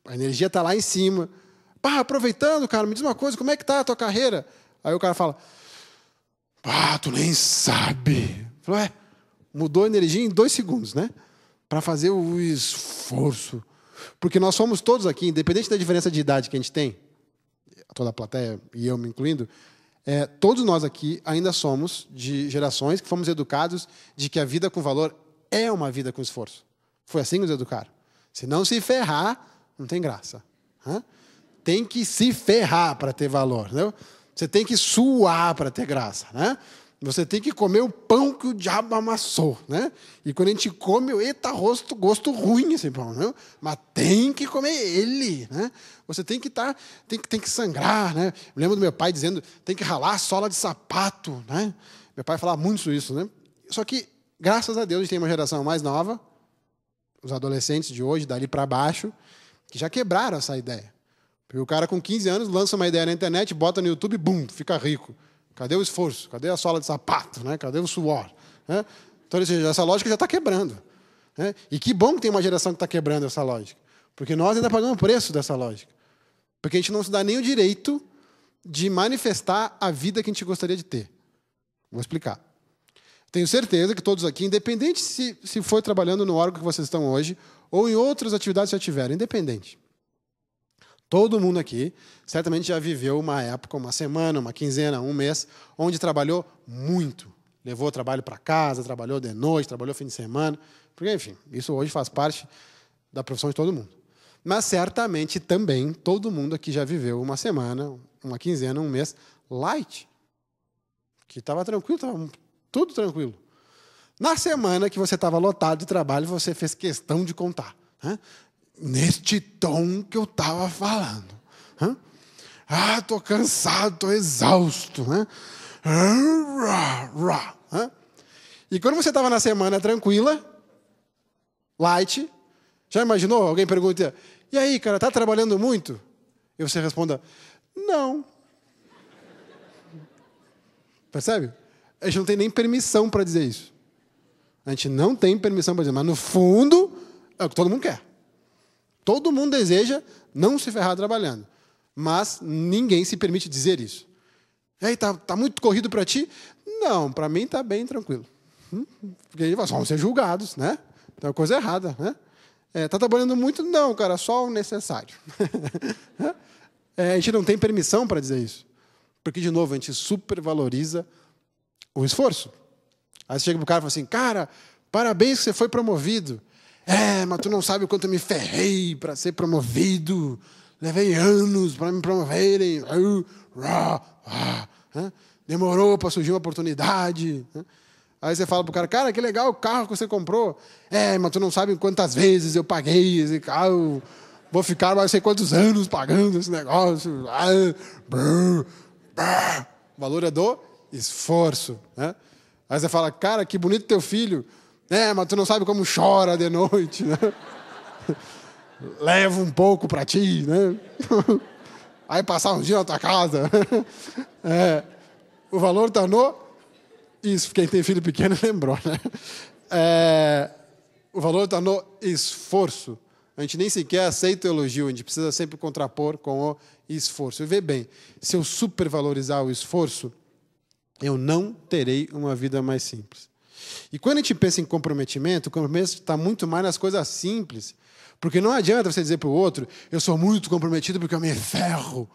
Speaker 3: A energia está lá em cima. Aproveitando, cara, me diz uma coisa, como é que está a tua carreira? Aí o cara fala, tu nem sabe. Falou, mudou a energia em 2 segundos, né? Para fazer o esforço. Porque nós somos todos aqui, independente da diferença de idade que a gente tem, toda a plateia e eu me incluindo, todos nós aqui ainda somos de gerações que fomos educados de que a vida com valor é uma vida com esforço. Foi assim que nos educaram. Se não se ferrar, não tem graça. Tem que se ferrar para ter valor. Entendeu? Você tem que suar para ter graça. Né? Você tem que comer o pão que o diabo amassou. Né? E quando a gente come, eita, gosto ruim esse pão. Né? Mas tem que comer ele. Né? Você tem que tem que sangrar. Né? Eu lembro do meu pai dizendo, tem que ralar a sola de sapato. Né? Meu pai falava muito isso. Né? Só que, graças a Deus, a gente tem uma geração mais nova, os adolescentes de hoje, dali para baixo, que já quebraram essa ideia. Porque o cara com 15 anos lança uma ideia na internet, bota no YouTube, bum, fica rico. Cadê o esforço? Cadê a sola de sapato? Né? Cadê o suor? Né? Então, essa lógica já está quebrando. Né? E que bom que tem uma geração que está quebrando essa lógica. Porque nós ainda pagamos o preço dessa lógica. Porque a gente não se dá nem o direito de manifestar a vida que a gente gostaria de ter. Vou explicar. Tenho certeza que todos aqui, independente se for trabalhando no órgão que vocês estão hoje, ou em outras atividades que já tiveram, independente. Todo mundo aqui certamente já viveu uma época, uma semana, uma quinzena, um mês, onde trabalhou muito. Levou o trabalho para casa, trabalhou de noite, trabalhou fim de semana. Porque, enfim, isso hoje faz parte da profissão de todo mundo. Mas certamente também todo mundo aqui já viveu uma semana, uma quinzena, um mês light. Que estava tranquilo, estava tudo tranquilo. Na semana que você estava lotado de trabalho, você fez questão de contar. Né? Neste tom que eu estava falando. Estou cansado, estou exausto. Né? E quando você estava na semana tranquila, light, já imaginou? Alguém pergunta, e aí, cara, está trabalhando muito? E você responda, não. Percebe? A gente não tem nem permissão para dizer isso. A gente não tem permissão para dizer, mas no fundo é o que todo mundo quer. Todo mundo deseja não se ferrar trabalhando, mas ninguém se permite dizer isso. E aí, tá muito corrido para ti? Não, para mim está bem tranquilo. Porque aí vamos ser julgados, né? Então é coisa errada, né? Tá trabalhando muito? Não, cara, só o necessário. A gente não tem permissão para dizer isso. Porque, de novo, a gente supervaloriza o esforço. Aí você chega pro cara e fala assim, cara, parabéns que você foi promovido. Mas tu não sabe o quanto eu me ferrei para ser promovido. Levei anos para me promoverem. Demorou para surgir uma oportunidade. Aí você fala pro cara, que legal o carro que você comprou. Mas tu não sabe quantas vezes eu paguei esse carro. Vou ficar mais sei quantos anos pagando esse negócio. O valor é do esforço. Né? Aí você fala, cara, que bonito teu filho. Mas tu não sabe como chora de noite. Né? Leva um pouco para ti. Né? Aí passar um dia na tua casa. O valor está no... Isso, quem tem filho pequeno lembrou. Né? O valor está no esforço. A gente nem sequer aceita o elogio. A gente precisa sempre contrapor com o esforço. E vê bem, se eu supervalorizar o esforço, eu não terei uma vida mais simples. E quando a gente pensa em comprometimento, o comprometimento está muito mais nas coisas simples. Porque não adianta você dizer para o outro, eu sou muito comprometido porque eu me ferro.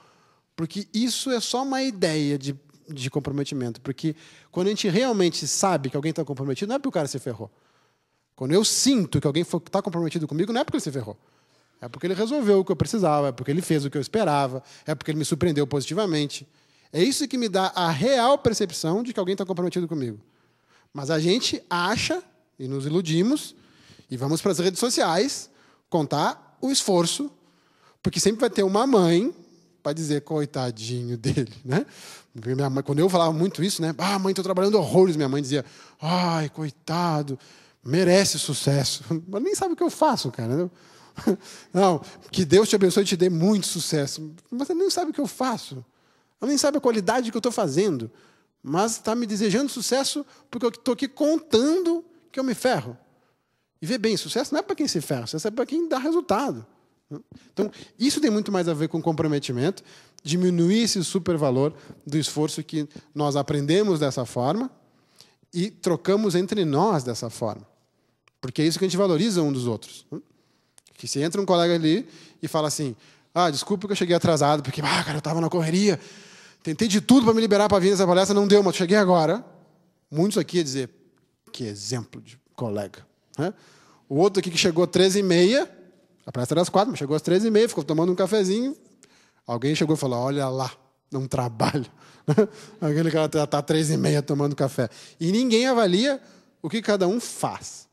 Speaker 3: Porque isso é só uma ideia de comprometimento. Porque quando a gente realmente sabe que alguém está comprometido, não é porque o cara se ferrou. Quando eu sinto que alguém está comprometido comigo, não é porque ele se ferrou. É porque ele resolveu o que eu precisava, é porque ele fez o que eu esperava, é porque ele me surpreendeu positivamente. É isso que me dá a real percepção de que alguém está comprometido comigo. Mas a gente acha, e nos iludimos, e vamos para as redes sociais contar o esforço, porque sempre vai ter uma mãe para dizer, coitadinho dele. Né? Minha mãe, quando eu falava muito isso, né? Mãe, estou trabalhando horrores, minha mãe dizia, ai, coitado, merece sucesso. Mas nem sabe o que eu faço, cara. Não, que Deus te abençoe e te dê muito sucesso. Mas você nem sabe o que eu faço. Ela nem sabe a qualidade que eu estou fazendo. Mas está me desejando sucesso porque eu estou aqui contando que eu me ferro. E vê bem, sucesso não é para quem se ferra, sucesso é para quem dá resultado. Então, isso tem muito mais a ver com comprometimento, diminuir esse supervalor do esforço que nós aprendemos dessa forma e trocamos entre nós dessa forma. Porque é isso que a gente valoriza um dos outros. Que se entra um colega ali e fala assim, desculpa que eu cheguei atrasado, porque cara, eu estava na correria, tentei de tudo para me liberar para vir nessa palestra, não deu, mas cheguei agora. Muitos aqui iam dizer, que exemplo de colega. Né? O outro aqui que chegou às 13h30, a palestra era às 4h, mas chegou às 13h30, ficou tomando um cafezinho. Alguém chegou e falou, olha lá, não trabalho. Aquele cara está às 13h30 tomando café. E ninguém avalia o que cada um faz.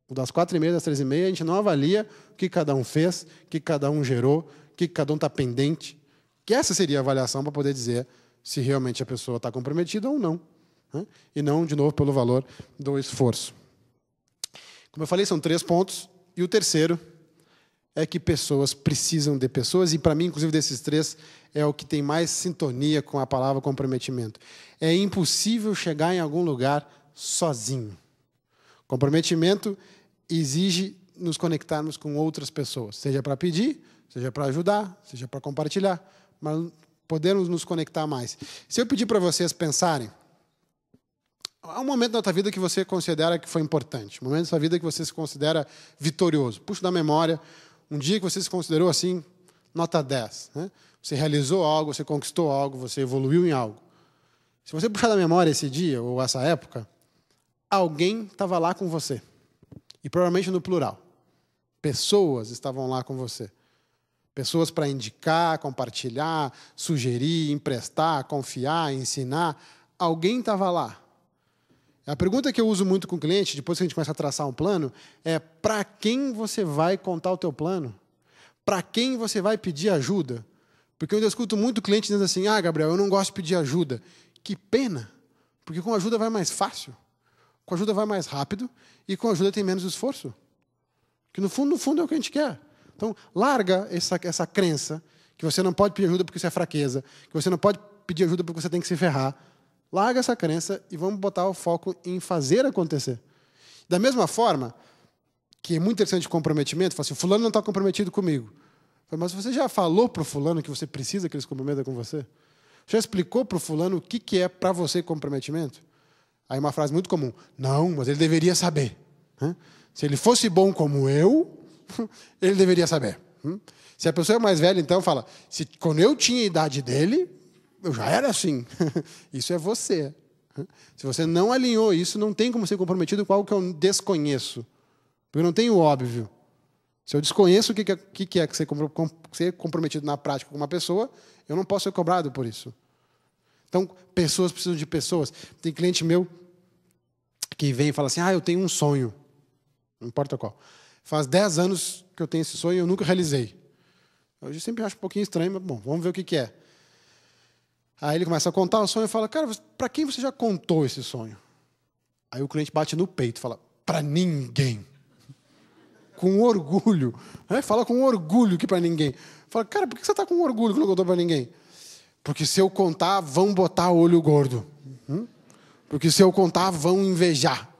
Speaker 3: O das 4h30, das 13h30, a gente não avalia o que cada um fez, o que cada um gerou, o que cada um está pendente. Que essa seria a avaliação para poder dizer se realmente a pessoa está comprometida ou não. Né? E não, de novo, pelo valor do esforço. Como eu falei, são 3 pontos. E o terceiro é que pessoas precisam de pessoas. E, para mim, inclusive, desses 3, é o que tem mais sintonia com a palavra comprometimento. É impossível chegar em algum lugar sozinho. Comprometimento exige nos conectarmos com outras pessoas. Seja para pedir, seja para ajudar, seja para compartilhar. Mas podemos nos conectar mais. Se eu pedir para vocês pensarem, há um momento da tua vida que você considera que foi importante, um momento da sua vida que você se considera vitorioso. Puxa da memória, um dia que você se considerou assim, nota 10. Né? Você realizou algo, você conquistou algo, você evoluiu em algo. Se você puxar da memória esse dia ou essa época, alguém estava lá com você. E provavelmente no plural. Pessoas estavam lá com você. Pessoas para indicar, compartilhar, sugerir, emprestar, confiar, ensinar. Alguém estava lá. A pergunta que eu uso muito com o cliente, depois que a gente começa a traçar um plano, é para quem você vai contar o teu plano? Para quem você vai pedir ajuda? Porque eu escuto muito cliente dizendo assim, Gabriel, eu não gosto de pedir ajuda. Que pena, porque com ajuda vai mais fácil, com ajuda vai mais rápido e com ajuda tem menos esforço. Que no fundo é o que a gente quer. Então, larga essa crença que você não pode pedir ajuda porque isso é fraqueza, que você não pode pedir ajuda porque você tem que se ferrar. Larga essa crença e vamos botar o foco em fazer acontecer. Da mesma forma, que é muito interessante o comprometimento, fala assim, fulano não está comprometido comigo. Mas você já falou para o fulano que você precisa que ele se comprometa com você? Já explicou para o fulano o que é para você comprometimento? Aí uma frase muito comum, não, mas ele deveria saber. Se ele fosse bom como eu, ele deveria saber. Se a pessoa é mais velha, então, fala, quando eu tinha a idade dele, eu já era assim. Isso é você. Se você não alinhou isso, não tem como ser comprometido com algo que eu desconheço. Porque eu não tenho o óbvio. Se eu desconheço o que é ser comprometido na prática com uma pessoa, eu não posso ser cobrado por isso. Então, pessoas precisam de pessoas. Tem cliente meu que vem e fala assim, eu tenho um sonho. Não importa qual. Faz 10 anos que eu tenho esse sonho e eu nunca realizei. Eu sempre acho um pouquinho estranho, mas bom, vamos ver o que é. Aí ele começa a contar o sonho e fala, cara, para quem você já contou esse sonho? Aí o cliente bate no peito e fala, para ninguém. Com orgulho. Fala com orgulho que para ninguém. Fala, cara, por que você está com orgulho que não contou para ninguém? Porque se eu contar, vão botar olho gordo. Porque se eu contar, vão invejar.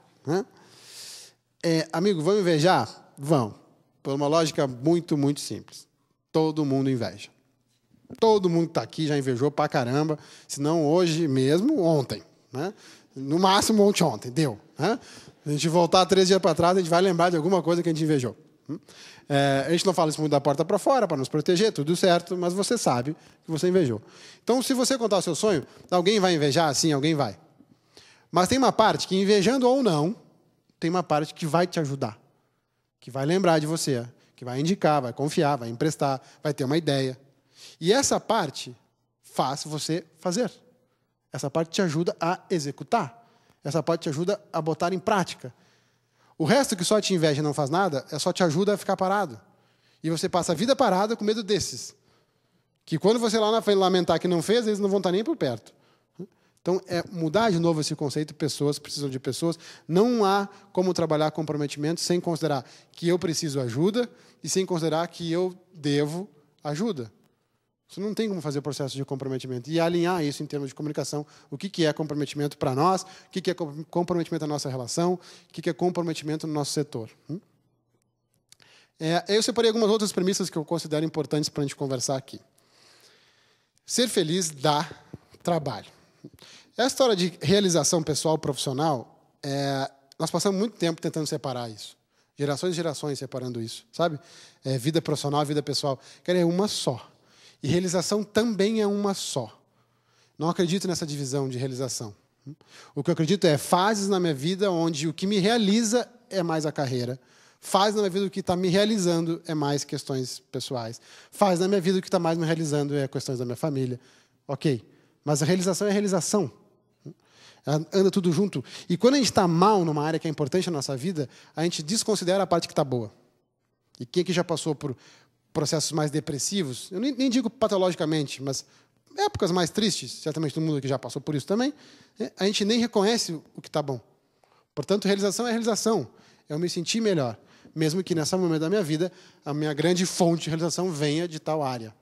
Speaker 3: Amigo, vão invejar? Vão. Por uma lógica muito, muito simples. Todo mundo inveja. Todo mundo que está aqui já invejou pra caramba. Se não hoje mesmo, ontem. No máximo ontem. Deu. Se a gente voltar 3 dias para trás, a gente vai lembrar de alguma coisa que a gente invejou. A gente não fala isso muito da porta para fora, para nos proteger, tudo certo, mas você sabe que você invejou. Então, se você contar o seu sonho, alguém vai invejar? Sim, alguém vai. Mas tem uma parte que, invejando ou não, tem uma parte que vai te ajudar, que vai lembrar de você, que vai indicar, vai confiar, vai emprestar, vai ter uma ideia. E essa parte faz você fazer. Essa parte te ajuda a executar. Essa parte te ajuda a botar em prática. O resto que só te inveja e não faz nada, só te ajuda a ficar parado. E você passa a vida parada com medo desses. Que quando você lá na frente lamentar que não fez, eles não vão estar nem por perto. Então, mudar de novo esse conceito, pessoas precisam de pessoas. Não há como trabalhar comprometimento sem considerar que eu preciso ajuda e sem considerar que eu devo ajuda. Você não tem como fazer o processo de comprometimento. E alinhar isso em termos de comunicação. O que é comprometimento para nós, o que é comprometimento na nossa relação, o que é comprometimento no nosso setor. Eu separei algumas outras premissas que eu considero importantes para a gente conversar aqui. Ser feliz dá trabalho. Essa história de realização pessoal profissional, nós passamos muito tempo tentando separar isso. Gerações e gerações separando isso, sabe? Vida profissional e vida pessoal. É uma só. E realização também é uma só. Não acredito nessa divisão de realização. O que eu acredito é fases na minha vida onde o que me realiza é mais a carreira. Fases na minha vida o que está me realizando é mais questões pessoais. Fases na minha vida o que está mais me realizando é questões da minha família. Ok. Mas a realização é a realização. Anda tudo junto. E quando a gente está mal numa área que é importante na nossa vida, a gente desconsidera a parte que está boa. E quem aqui já passou por processos mais depressivos, eu nem digo patologicamente, mas épocas mais tristes, certamente todo mundo aqui já passou por isso também, a gente nem reconhece o que está bom. Portanto, realização é realização. Eu me sentir melhor, mesmo que nesse momento da minha vida, a minha grande fonte de realização venha de tal área.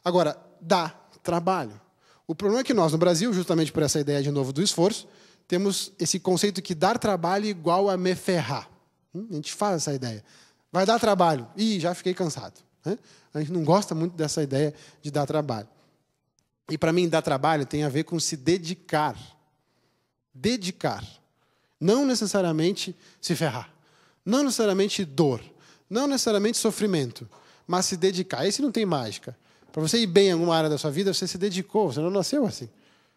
Speaker 3: Agora, dá trabalho. O problema é que nós, no Brasil, justamente por essa ideia de novo do esforço, temos esse conceito que dar trabalho é igual a me ferrar. A gente faz essa ideia. Vai dar trabalho. Ih, já fiquei cansado. A gente não gosta muito dessa ideia de dar trabalho. E, para mim, dar trabalho tem a ver com se dedicar. Dedicar. Não necessariamente se ferrar. Não necessariamente dor. Não necessariamente sofrimento. Mas se dedicar. Esse não tem mágica. Para você ir bem em alguma área da sua vida, você se dedicou. Você não nasceu assim.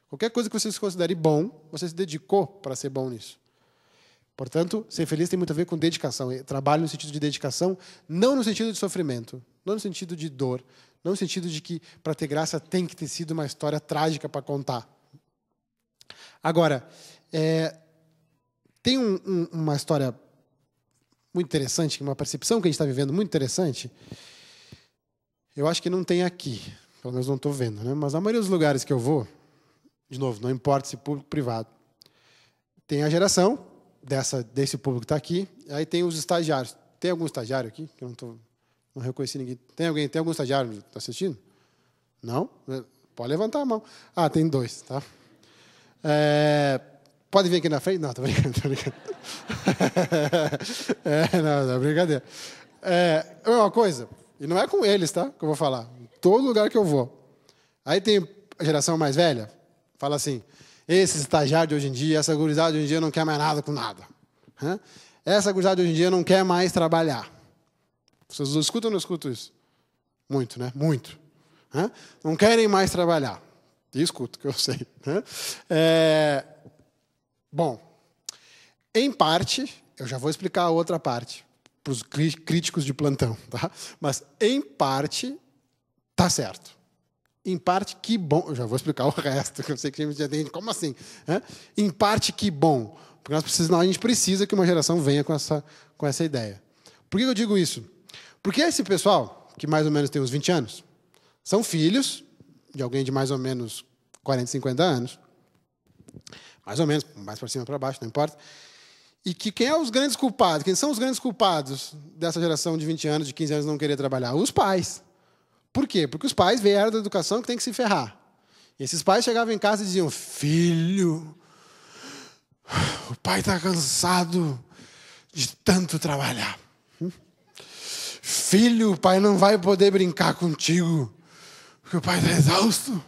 Speaker 3: Qualquer coisa que você se considere bom, você se dedicou para ser bom nisso. Portanto, ser feliz tem muito a ver com dedicação. Trabalho no sentido de dedicação, não no sentido de sofrimento, não no sentido de dor, não no sentido de que, para ter graça, tem que ter sido uma história trágica para contar. Agora, tem uma história muito interessante, uma percepção que a gente está vivendo muito interessante. Eu acho que não tem aqui, pelo menos não estou vendo, né? Mas a maioria dos lugares que eu vou, de novo, não importa se público ou privado, tem a geração desse público que está aqui, aí tem os estagiários. Tem algum estagiário aqui? Que eu não reconheci ninguém. Tem algum estagiário que está assistindo? Não? Pode levantar a mão. Tem 2, tá? Pode vir aqui na frente? Não, tô brincando, tô brincando. Não, é brincadeira. É uma coisa, e não é com eles, tá? Que eu vou falar. Em todo lugar que eu vou. Aí tem a geração mais velha, fala assim, esse estagiário de hoje em dia, essa gurizada de hoje em dia não quer mais nada com nada. Essa gurizada de hoje em dia não quer mais trabalhar. Vocês escutam ou não escutam isso? Muito, né? Muito. Não querem mais trabalhar. E escuto, que eu sei. Bom, em parte, eu já vou explicar a outra parte para os críticos de plantão, tá? Mas, em parte, tá certo. Em parte, que bom. Eu já vou explicar o resto, que eu sei que a gente entende. Como assim? Em parte, que bom. Porque a gente precisa que uma geração venha com essa ideia. Por que eu digo isso? Porque esse pessoal, que mais ou menos tem uns 20 anos, são filhos de alguém de mais ou menos 40, 50 anos. Mais ou menos, mais para cima ou para baixo, não importa. E que quem são os grandes culpados dessa geração de 20 anos, de 15 anos não querer trabalhar? Os pais. Por quê? Porque os pais vieram da educação que tem que se ferrar. E esses pais chegavam em casa e diziam, filho, o pai está cansado de tanto trabalhar. Filho, o pai não vai poder brincar contigo, porque o pai está exausto.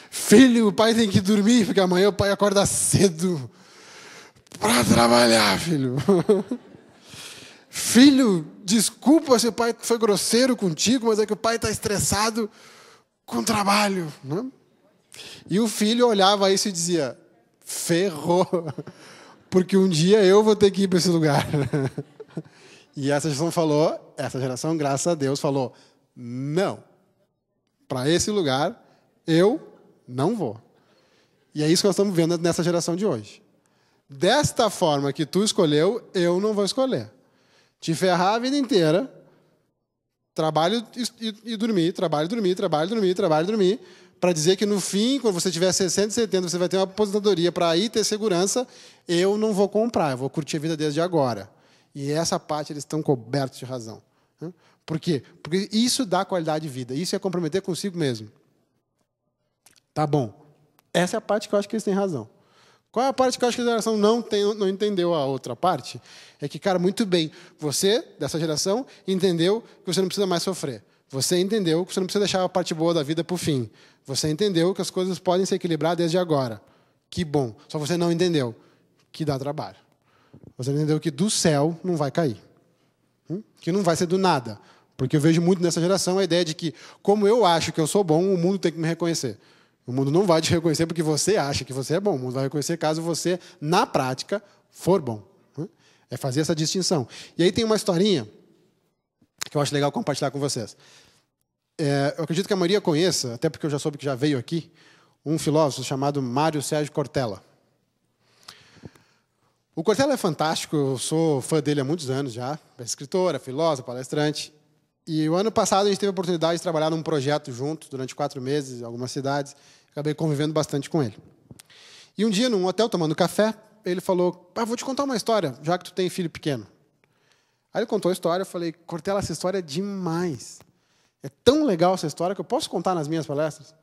Speaker 3: Filho, o pai tem que dormir, porque amanhã o pai acorda cedo para trabalhar, filho. Filho, desculpa se o pai foi grosseiro contigo, mas é que o pai está estressado com o trabalho. E o filho olhava isso e dizia, ferrou, porque um dia eu vou ter que ir para esse lugar. E essa geração, graças a Deus, falou, não, para esse lugar eu não vou. E é isso que nós estamos vendo nessa geração de hoje. Desta forma que tu escolheu, eu não vou escolher. Te ferrar a vida inteira, trabalho e dormir, trabalho, dormir, trabalho, dormir, trabalho, dormir, para dizer que no fim, quando você tiver 60, 70, você vai ter uma aposentadoria para ir ter segurança, eu não vou comprar, eu vou curtir a vida desde agora. E essa parte eles estão cobertos de razão. Por quê? Porque isso dá qualidade de vida, isso é comprometer consigo mesmo. Tá bom. Essa é a parte que eu acho que eles têm razão. Qual é a parte que eu acho que a geração não entendeu a outra parte? É que, cara, muito bem, você, dessa geração, entendeu que você não precisa mais sofrer. Você entendeu que você não precisa deixar a parte boa da vida para o fim. Você entendeu que as coisas podem se equilibrar desde agora. Que bom. Só você não entendeu que dá trabalho. Você entendeu que do céu não vai cair. Que não vai ser do nada. Porque eu vejo muito nessa geração a ideia de que, como eu acho que eu sou bom, o mundo tem que me reconhecer. O mundo não vai te reconhecer porque você acha que você é bom. O mundo vai reconhecer caso você, na prática, for bom. É fazer essa distinção. E aí tem uma historinha que eu acho legal compartilhar com vocês. Eu acredito que a maioria conheça, até porque eu já soube que já veio aqui, um filósofo chamado Mário Sérgio Cortella. O Cortella é fantástico, eu sou fã dele há muitos anos já. É escritor, é filósofo, palestrante. E o ano passado a gente teve a oportunidade de trabalhar num projeto junto, durante 4 meses, em algumas cidades. Acabei convivendo bastante com ele. E um dia, num hotel, tomando café, ele falou, vou te contar uma história, já que tu tem filho pequeno. Aí ele contou a história, eu falei, Cortella, essa história é demais. É tão legal essa história que eu posso contar nas minhas palestras?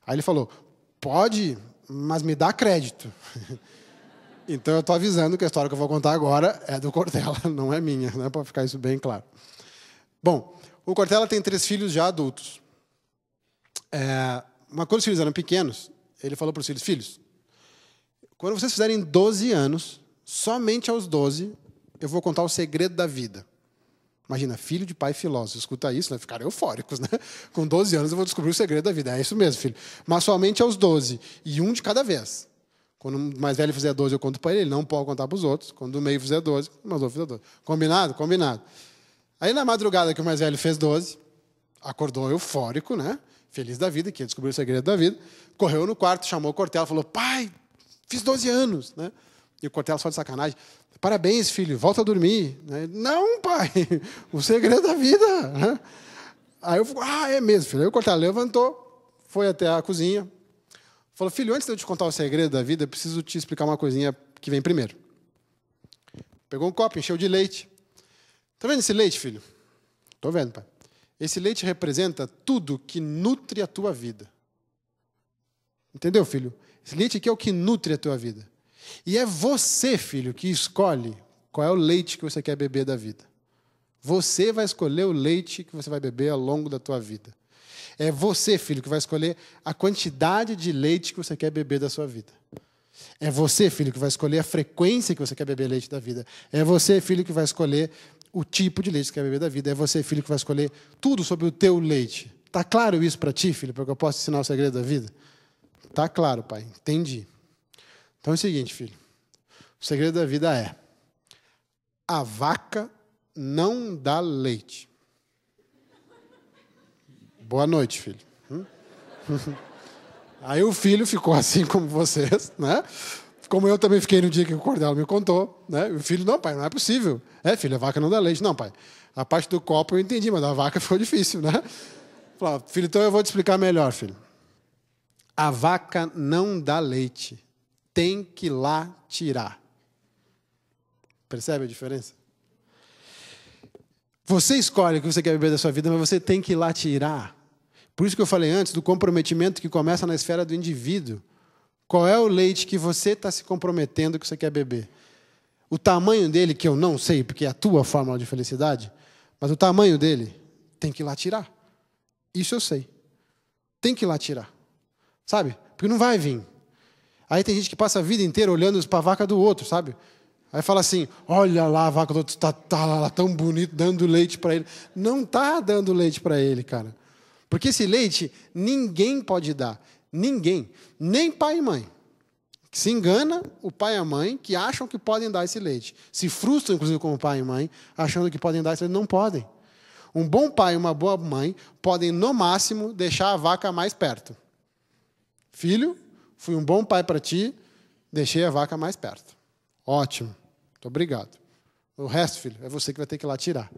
Speaker 3: Aí ele falou, pode, mas me dá crédito. Então eu estou avisando que a história que eu vou contar agora é do Cortella, não é minha, né? Para ficar isso bem claro. Bom, o Cortella tem 3 filhos já adultos. Mas quando os filhos eram pequenos, ele falou para os filhos, quando vocês fizerem 12 anos, somente aos 12, eu vou contar o segredo da vida. Imagina, filho de pai filósofo, escuta isso, né? Ficaram eufóricos, né? Com 12 anos eu vou descobrir o segredo da vida. É isso mesmo, filho. Mas somente aos 12, e um de cada vez. Quando o mais velho fizer 12, eu conto para ele não pode contar para os outros. Quando o meio fizer 12, o mais novo fizer 12. Combinado? Combinado. Aí, na madrugada que o mais velho fez 12, acordou eufórico, né? Feliz da vida, que ia descobrir o segredo da vida. Correu no quarto, chamou o Cortella, falou, pai, fiz 12 anos. Né? E o Cortella só de sacanagem, parabéns, filho, volta a dormir. Né? Não, pai, o segredo da vida. Né? Aí eu falei, é mesmo, filho. Aí o Cortella levantou, foi até a cozinha, falou, filho, antes de eu te contar o segredo da vida, eu preciso te explicar uma coisinha que vem primeiro. Pegou um copo, encheu de leite. Tá vendo esse leite, filho? Tô vendo, pai. Esse leite representa tudo que nutre a tua vida. Entendeu, filho? Esse leite aqui é o que nutre a tua vida. E é você, filho, que escolhe qual é o leite que você quer beber da vida. Você vai escolher o leite que você vai beber ao longo da tua vida. É você, filho, que vai escolher a quantidade de leite que você quer beber da sua vida. É você, filho, que vai escolher a frequência que você quer beber leite da vida. É você, filho, que vai escolher o tipo de leite que você quer beber da vida. É você, filho, que vai escolher tudo sobre o teu leite. Está claro isso para ti, filho, para que eu possa ensinar o segredo da vida? Está claro, pai. Entendi. Então é o seguinte, filho. O segredo da vida é: a vaca não dá leite. Boa noite, filho. Aí o filho ficou assim como vocês, né? Como eu também fiquei no dia que o Cordelo me contou, né? O filho, não, pai, não é possível. É, filho, a vaca não dá leite. Não, pai, a parte do copo eu entendi, mas a vaca ficou difícil, né? Falei, filho, então eu vou te explicar melhor, filho. A vaca não dá leite. Tem que ir lá tirar. Percebe a diferença? Você escolhe o que você quer beber da sua vida, mas você tem que ir lá tirar. Por isso que eu falei antes do comprometimento que começa na esfera do indivíduo. Qual é o leite que você está se comprometendo que você quer beber? O tamanho dele, que eu não sei, porque é a tua fórmula de felicidade, mas o tamanho dele tem que ir lá tirar. Isso eu sei. Tem que ir lá tirar. Sabe? Porque não vai vir. Aí tem gente que passa a vida inteira olhando para a vaca do outro, sabe? Aí fala assim, olha lá, a vaca do outro está lá tão bonito, dando leite para ele. Não está dando leite para ele, cara. Porque esse leite ninguém pode dar. Ninguém. Nem pai e mãe. Se engana o pai e a mãe que acham que podem dar esse leite. Se frustram, inclusive, como pai e mãe, achando que podem dar esse leite. Não podem. Um bom pai e uma boa mãe podem, no máximo, deixar a vaca mais perto. Filho, fui um bom pai para ti, deixei a vaca mais perto. Ótimo. Muito obrigado. O resto, filho, é você que vai ter que ir lá tirar.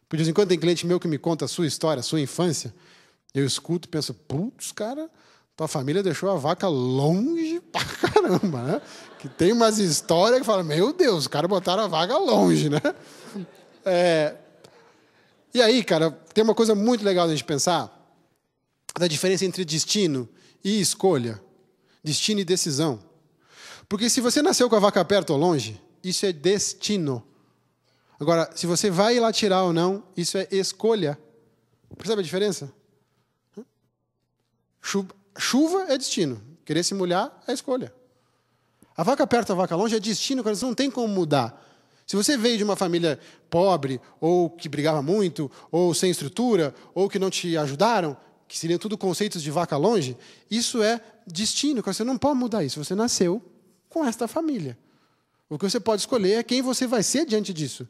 Speaker 3: Por de vez em quando tem cliente meu que me conta a sua história, a sua infância. Eu escuto e penso, putz, cara, tua família deixou a vaca longe pra caramba, né? Que tem umas histórias que falam, meu Deus, os caras botaram a vaca longe, né? E aí, cara, tem uma coisa muito legal de a gente pensar, da diferença entre destino e escolha. Destino e decisão. Porque se você nasceu com a vaca perto ou longe, isso é destino. Agora, se você vai ir lá tirar ou não, isso é escolha. Percebe a diferença? Chuva é destino. Querer se molhar é escolha. A vaca perto, a vaca longe é destino, cara, você não tem como mudar. Se você veio de uma família pobre, ou que brigava muito, ou sem estrutura, ou que não te ajudaram, que seriam tudo conceitos de vaca longe, isso é destino, cara, você não pode mudar isso. Você nasceu com esta família. O que você pode escolher é quem você vai ser diante disso.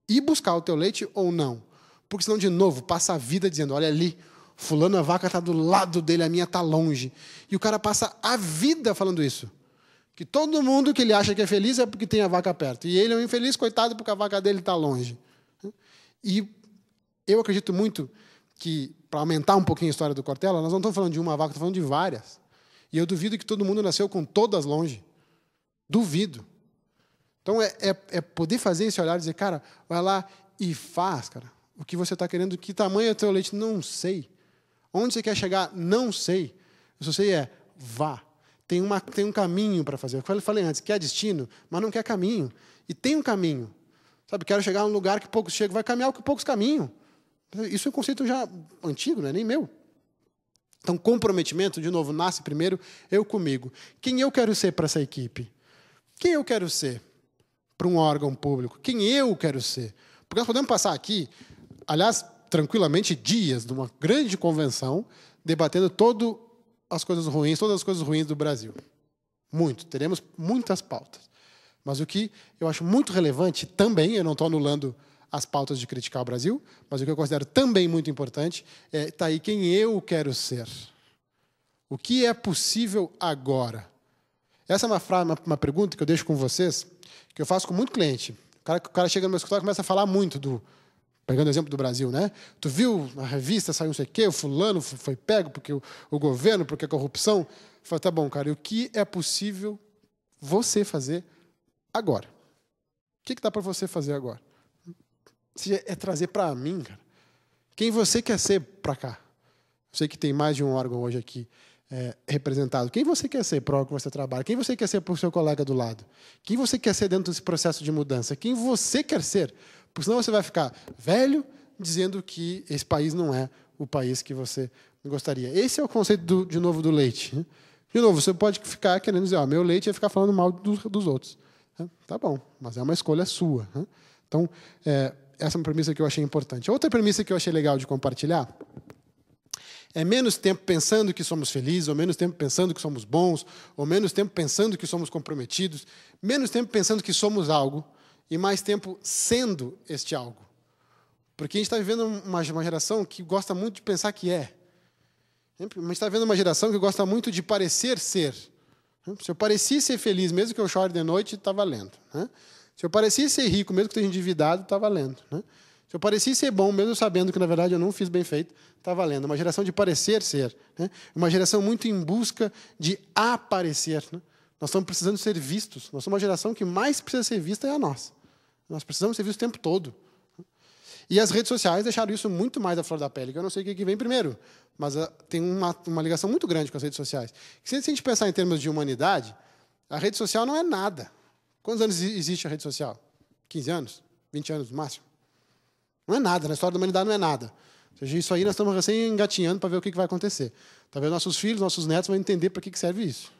Speaker 3: Ir buscar o teu leite ou não. Porque senão, de novo, passa a vida dizendo, olha ali, fulano, a vaca está do lado dele, a minha está longe. E o cara passa a vida falando isso. Que todo mundo que ele acha que é feliz é porque tem a vaca perto. E ele é um infeliz, coitado, porque a vaca dele está longe. E eu acredito muito que, para aumentar um pouquinho a história do Cortella, nós não estamos falando de uma vaca, estamos falando de várias. E eu duvido que todo mundo nasceu com todas longe. Duvido. Então, é poder fazer esse olhar e dizer, cara, vai lá e faz, cara, o que você está querendo. Que tamanho é o teu leite? Não sei. Onde você quer chegar? Não sei. Eu só sei vá. Tem um caminho para fazer. Eu falei antes, quer destino, mas não quer caminho. E tem um caminho. Sabe, quero chegar a um lugar que poucos chegam, vai caminhar que poucos caminham. Isso é um conceito já antigo, não é nem meu. Então, comprometimento, de novo, nasce primeiro eu comigo. Quem eu quero ser para essa equipe? Quem eu quero ser para um órgão público? Quem eu quero ser? Porque nós podemos passar aqui, aliás, tranquilamente, dias de uma grande convenção, debatendo todas as coisas ruins do Brasil. Muito. Teremos muitas pautas. Mas o que eu acho muito relevante também, eu não estou anulando as pautas de criticar o Brasil, mas o que eu considero também muito importante é tá aí quem eu quero ser. O que é possível agora? Essa é uma pergunta que eu deixo com vocês, que eu faço com muito cliente. O cara chega no meu escritório e começa a falar muito pegando o exemplo do Brasil, né? Tu viu na revista, saiu não sei o quê, o fulano foi pego porque o governo, porque a corrupção. Eu falo, tá bom, cara, e o que é possível você fazer agora? O que dá para você fazer agora? É trazer para mim, cara. Quem você quer ser para cá? Eu sei que tem mais de um órgão hoje aqui representado. Quem você quer ser para o que você trabalha? Quem você quer ser para o seu colega do lado? Quem você quer ser dentro desse processo de mudança? Quem você quer ser? Porque senão você vai ficar velho dizendo que esse país não é o país que você gostaria. Esse é o conceito, de novo, do leite. Né? De novo, você pode ficar querendo dizer, meu leite é ficar falando mal dos outros. Né? Tá bom, mas é uma escolha sua. Né? Então, essa é uma premissa que eu achei importante. Outra premissa que eu achei legal de compartilhar é menos tempo pensando que somos felizes, ou menos tempo pensando que somos bons, ou menos tempo pensando que somos comprometidos, menos tempo pensando que somos algo, e mais tempo sendo este algo. Porque a gente está vivendo uma geração que gosta muito de pensar que é. A gente está vivendo uma geração que gosta muito de parecer ser. Se eu parecia ser feliz, mesmo que eu chore de noite, está valendo. Se eu parecia ser rico, mesmo que esteja endividado, está valendo. Se eu parecia ser bom, mesmo sabendo que, na verdade, eu não fiz bem feito, está valendo. Uma geração de parecer ser. Uma geração muito em busca de aparecer. Nós estamos precisando ser vistos. Nós somos uma geração que mais precisa ser vista é a nossa. Nós precisamos ser vistos o tempo todo. E as redes sociais deixaram isso muito mais à flor da pele, que eu não sei o que vem primeiro, mas tem uma ligação muito grande com as redes sociais. Se a gente pensar em termos de humanidade, a rede social não é nada. Quantos anos existe a rede social? 15 anos? 20 anos no máximo? Não é nada, na história da humanidade não é nada. Ou seja, isso aí nós estamos recém engatinhando para ver o que vai acontecer. Talvez nossos filhos, nossos netos vão entender para que serve isso.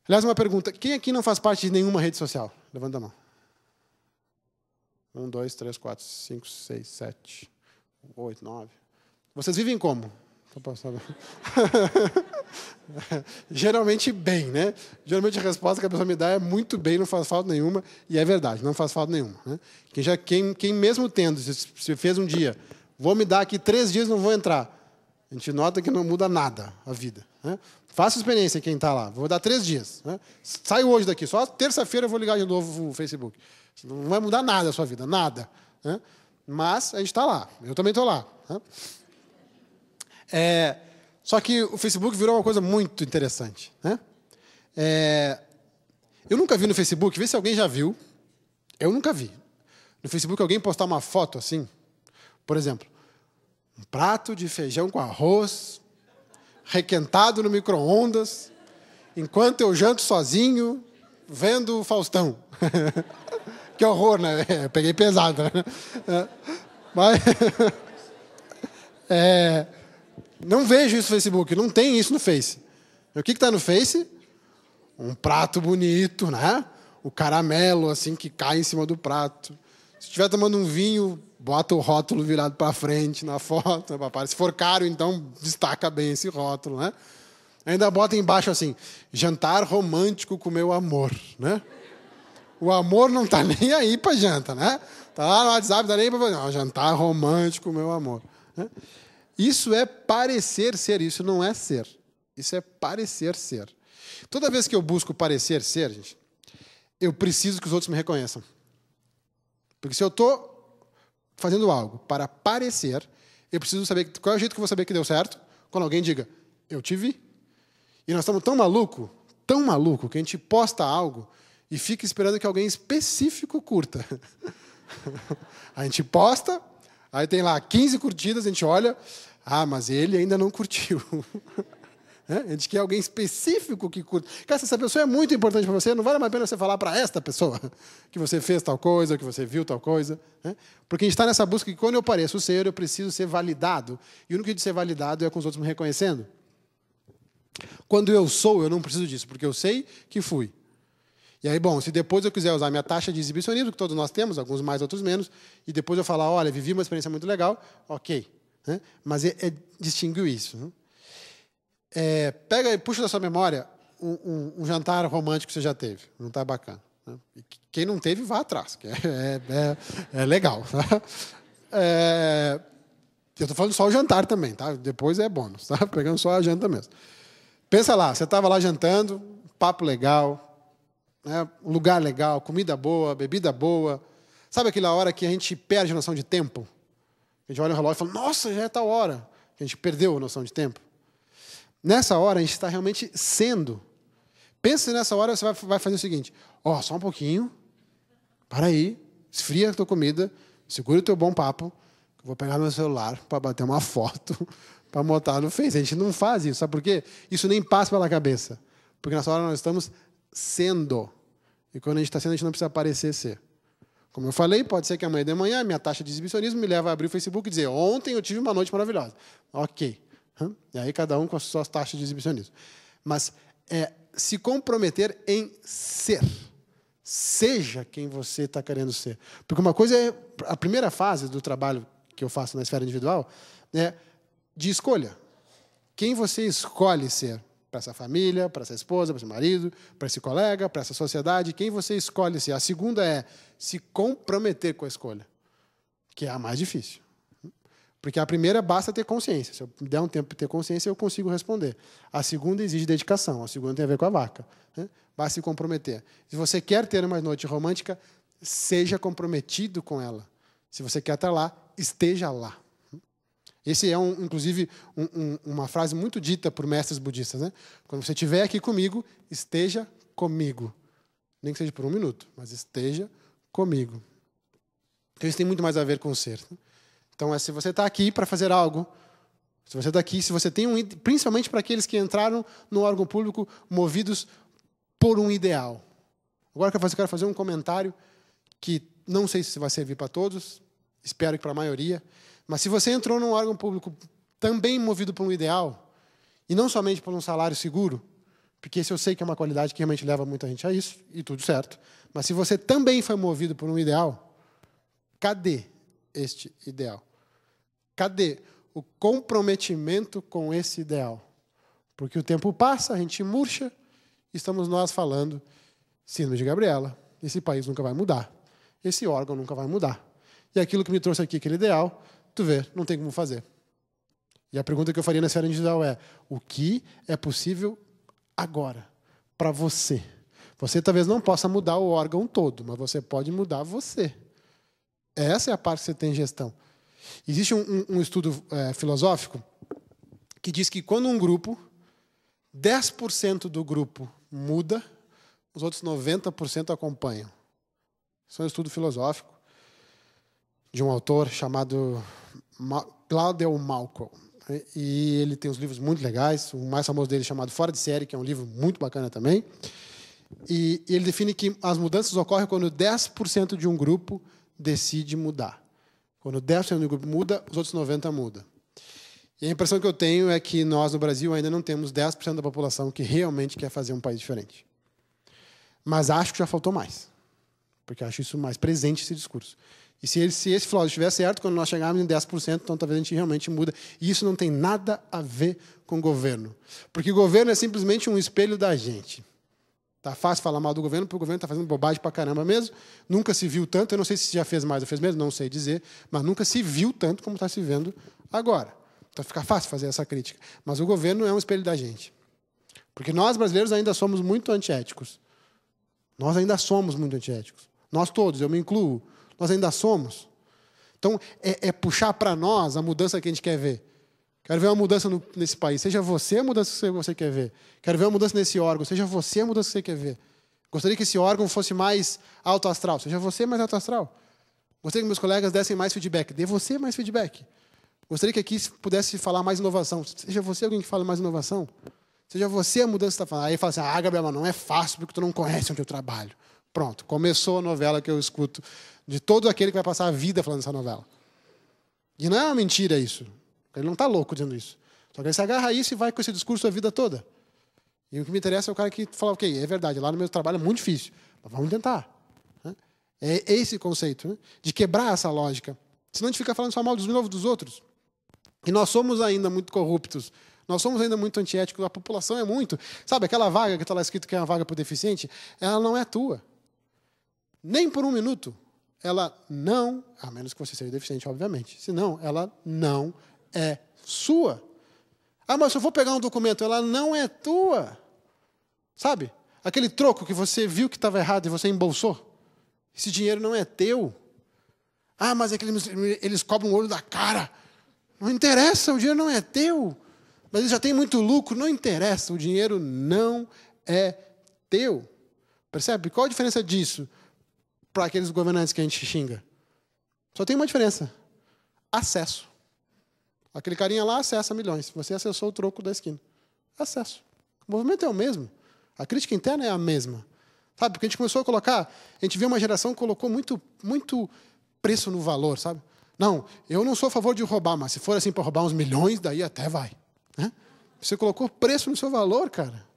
Speaker 3: Aliás, uma pergunta. Quem aqui não faz parte de nenhuma rede social? Levanta a mão. 1, 2, 3, 4, 5, 6, 7, 8, 9. Vocês vivem como? Geralmente bem, né? Geralmente a resposta que a pessoa me dá é muito bem, não faz falta nenhuma, e é verdade, não faz falta nenhuma. Né? Quem mesmo tendo, se fez um dia, vou me dar aqui 3 dias, não vou entrar. A gente nota que não muda nada a vida. Né? Faça experiência quem está lá. Vou dar 3 dias. Né? Saio hoje daqui. Só terça-feira eu vou ligar de novo o Facebook. Não vai mudar nada a sua vida. Nada. Né? Mas a gente está lá. Eu também estou lá. Né? Só que o Facebook virou uma coisa muito interessante. Né? Eu nunca vi no Facebook. Vê se alguém já viu. Eu nunca vi. No Facebook alguém postar uma foto assim. Por exemplo, um prato de feijão com arroz, requentado no micro-ondas, enquanto eu janto sozinho, vendo o Faustão. Que horror, né? Eu peguei pesado, né? Mas não vejo isso no Facebook, não tem isso no Face. O que está no Face? Um prato bonito, né? O caramelo assim que cai em cima do prato. Se estiver tomando um vinho, bota o rótulo virado para frente na foto. Né? Se for caro, então destaca bem esse rótulo, né? Ainda bota embaixo assim, jantar romântico com meu amor, né? O amor não está nem aí para janta, né? Está lá no WhatsApp, não está nem aí para jantar romântico com meu amor. Né? Isso é parecer ser, isso não é ser. Isso é parecer ser. Toda vez que eu busco parecer ser, gente, eu preciso que os outros me reconheçam. Porque se eu estou fazendo algo para parecer, eu preciso saber qual é o jeito que eu vou saber que deu certo, quando alguém diga, eu te vi. E nós estamos tão maluco, que a gente posta algo e fica esperando que alguém específico curta. A gente posta, aí tem lá 15 curtidas, a gente olha, mas ele ainda não curtiu. A gente quer alguém específico que curta. Cara, se essa pessoa é muito importante para você, não vale mais a pena você falar para esta pessoa que você fez tal coisa, que você viu tal coisa. Porque a gente está nessa busca que quando eu pareço ser, eu preciso ser validado. E o único jeito de ser validado é com os outros me reconhecendo. Quando eu sou, eu não preciso disso, porque eu sei que fui. E aí, bom, se depois eu quiser usar minha taxa de exibicionismo, que todos nós temos, alguns mais, outros menos, e depois eu falar, olha, vivi uma experiência muito legal, ok. Mas distinguir isso. Pega e puxa da sua memória um jantar romântico que você já teve. Não está bacana. E quem não teve, vá atrás, que é legal. Eu estou falando só o jantar também, tá? Depois é bônus, tá? Pegando só a janta mesmo. Pensa lá, você estava lá jantando, papo legal, um lugar legal, comida boa, bebida boa. Sabe aquela hora que a gente perde a noção de tempo? A gente olha no relógio e fala, nossa, já é tal hora. A gente perdeu a noção de tempo. Nessa hora, a gente está realmente sendo. Pensa nessa hora, você vai fazer o seguinte. Só um pouquinho. Para aí. Esfria a tua comida. Segura o teu bom papo. Eu vou pegar meu celular para bater uma foto para botar no Face. A gente não faz isso. Sabe por quê? Isso nem passa pela cabeça. Porque nessa hora nós estamos sendo. E quando a gente está sendo, a gente não precisa parecer ser. Como eu falei, pode ser que amanhã de manhã minha taxa de exibicionismo me leve a abrir o Facebook e dizer: ontem eu tive uma noite maravilhosa. Ok. E aí cada um com as suas taxas de exibicionismo. Mas se comprometer em ser. Seja quem você está querendo ser. Porque uma coisa é a primeira fase do trabalho que eu faço na esfera individual é de escolha. Quem você escolhe ser para essa família, para essa esposa, para esse marido, para esse colega, para essa sociedade, quem você escolhe ser. A segunda é se comprometer com a escolha, que é a mais difícil. Porque a primeira basta ter consciência. Se eu me der um tempo para ter consciência, eu consigo responder. A segunda exige dedicação. A segunda tem a ver com a vaca. Basta se comprometer. Se você quer ter uma noite romântica, seja comprometido com ela. Se você quer estar lá, esteja lá. Esse é, inclusive, uma frase muito dita por mestres budistas. Né? Quando você estiver aqui comigo, esteja comigo. Nem que seja por 1 minuto, mas esteja comigo. Então, isso tem muito mais a ver com o ser. Então, se você está aqui para fazer algo, se você está aqui, se você tem principalmente para aqueles que entraram no órgão público movidos por um ideal. Agora eu quero fazer um comentário que não sei se vai servir para todos, espero que para a maioria, mas se você entrou num órgão público também movido por um ideal, e não somente por um salário seguro, porque esse eu sei que é uma qualidade que realmente leva muita gente a isso, e tudo certo, mas se você também foi movido por um ideal, cadê este ideal? Cadê o comprometimento com esse ideal? Porque o tempo passa, a gente murcha, estamos nós falando, síndrome de Gabriela, esse país nunca vai mudar, esse órgão nunca vai mudar. E aquilo que me trouxe aqui, aquele ideal, tu vê, não tem como fazer. E a pergunta que eu faria na esfera individual é: o que é possível agora, para você? Você talvez não possa mudar o órgão todo, mas você pode mudar você. Essa é a parte que você tem em gestão. Existe um estudo filosófico que diz que quando um grupo, 10% do grupo muda, os outros 90% acompanham. Isso é um estudo filosófico de um autor chamado Claudio Malcolm. E ele tem uns livros muito legais, o mais famoso dele é chamado Fora de Série, que é um livro muito bacana também. E ele define que as mudanças ocorrem quando 10% de um grupo decide mudar. Quando 10% do grupo muda, os outros 90% mudam. E a impressão que eu tenho é que nós, no Brasil, ainda não temos 10% da população que realmente quer fazer um país diferente. Mas acho que já faltou mais. Porque acho isso mais presente, esse discurso. E se esse filósofo estiver certo, quando nós chegarmos em 10%, então talvez a gente realmente muda. E isso não tem nada a ver com o governo. Porque o governo é simplesmente um espelho da gente. Tá fácil falar mal do governo, porque o governo está fazendo bobagem pra caramba mesmo. Nunca se viu tanto. Eu não sei se já fez mais ou fez menos, não sei dizer. Mas nunca se viu tanto como está se vendo agora. Então fica fácil fazer essa crítica. Mas o governo é um espelho da gente. Porque nós, brasileiros, ainda somos muito antiéticos. Nós ainda somos muito antiéticos. Nós todos, eu me incluo. Nós ainda somos. Então, é puxar para nós a mudança que a gente quer ver. Quero ver uma mudança nesse país. Seja você a mudança que você quer ver. Quero ver uma mudança nesse órgão. Seja você a mudança que você quer ver. Gostaria que esse órgão fosse mais alto astral. Seja você mais alto astral. Gostaria que meus colegas dessem mais feedback. Dê você mais feedback. Gostaria que aqui pudesse falar mais inovação. Seja você alguém que fala mais inovação. Seja você a mudança que está falando. Aí fala assim: Gabriel, mas não é fácil porque tu não conhece onde eu trabalho. Pronto, começou a novela que eu escuto de todo aquele que vai passar a vida falando essa novela. E não é uma mentira isso. Ele não está louco dizendo isso. Só que ele se agarra a isso e vai com esse discurso a vida toda. E o que me interessa é o cara que fala: ok, é verdade, lá no meu trabalho é muito difícil, mas vamos tentar. É esse conceito, de quebrar essa lógica. Senão a gente fica falando só mal dos outros. E nós somos ainda muito corruptos. Nós somos ainda muito antiéticos. A população é muito. Sabe, aquela vaga que está lá escrito que é uma vaga para o deficiente, ela não é tua. Nem por 1 minuto. Ela não, a menos que você seja deficiente, obviamente. Senão, ela não é sua. Mas se eu for pegar um documento, ela não é tua. Sabe? Aquele troco que você viu que estava errado e você embolsou. Esse dinheiro não é teu. Mas é que eles cobram o olho da cara. Não interessa, o dinheiro não é teu. Mas ele já tem muito lucro, não interessa. O dinheiro não é teu. Percebe? Qual a diferença disso para aqueles governantes que a gente xinga? Só tem uma diferença: acesso. Aquele carinha lá acessa milhões. Você acessou o troco da esquina. Acesso. O movimento é o mesmo. A crítica interna é a mesma. Sabe? Porque a gente começou a colocar... A gente viu uma geração que colocou muito preço no valor, sabe? Não, eu não sou a favor de roubar, mas se for assim para roubar uns milhões, daí até vai. Né? Você colocou preço no seu valor, cara.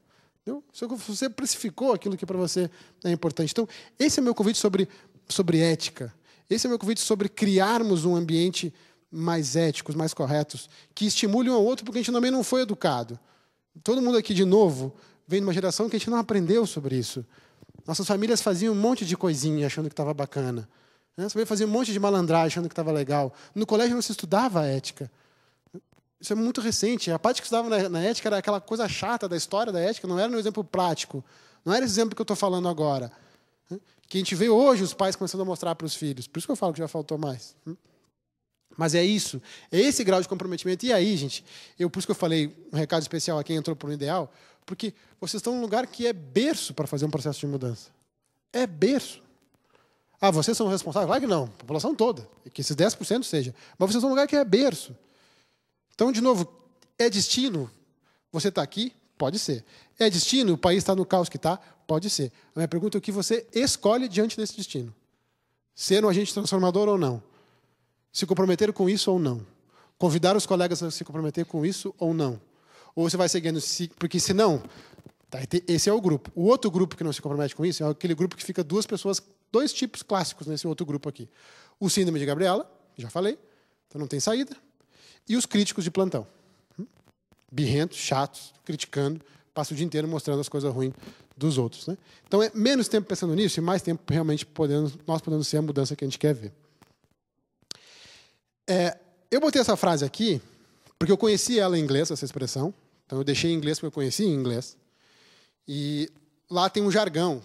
Speaker 3: Entendeu? Você precificou aquilo que para você é importante. Então, esse é o meu convite sobre ética. Esse é o meu convite sobre criarmos um ambiente mais éticos, mais corretos, que estimule um ao outro, porque a gente também não foi educado. Todo mundo aqui, de novo, vem de uma geração que a gente não aprendeu sobre isso. Nossas famílias faziam um monte de coisinha achando que estava bacana. Nossa família fazia um monte de malandragem achando que estava legal. No colégio não se estudava a ética. Isso é muito recente. A parte que estudava na ética era aquela coisa chata da história da ética, não era no exemplo prático. Não era esse exemplo que eu estou falando agora. Que a gente vê hoje os pais começando a mostrar para os filhos. Por isso que eu falo que já faltou mais. Mas é isso. É esse grau de comprometimento. E aí, gente, por isso que eu falei um recado especial a quem entrou para o Ideal, porque vocês estão num lugar que é berço para fazer um processo de mudança. É berço. Ah, vocês são responsáveis? Claro que não. A população toda. Que esses 10% seja. Mas vocês estão num lugar que é berço. Então, de novo, é destino você estar aqui? Pode ser. É destino o país estar no caos que está? Pode ser. A minha pergunta é o que você escolhe diante desse destino. Ser um agente transformador ou não. Se comprometer com isso ou não. Convidar os colegas a se comprometer com isso ou não. Ou você vai seguindo... Porque senão... Esse é o grupo. O outro grupo que não se compromete com isso é aquele grupo que fica dois tipos clássicos nesse outro grupo aqui. O síndrome de Gabriela, já falei, então não tem saída. E os críticos de plantão. Birrentos, chatos, criticando, passa o dia inteiro mostrando as coisas ruins dos outros. Né? Então é menos tempo pensando nisso e mais tempo realmente nós podemos ser a mudança que a gente quer ver. Eu botei essa frase aqui porque eu conheci ela em inglês, essa expressão. Então eu deixei em inglês porque eu conheci em inglês. E lá tem um jargão.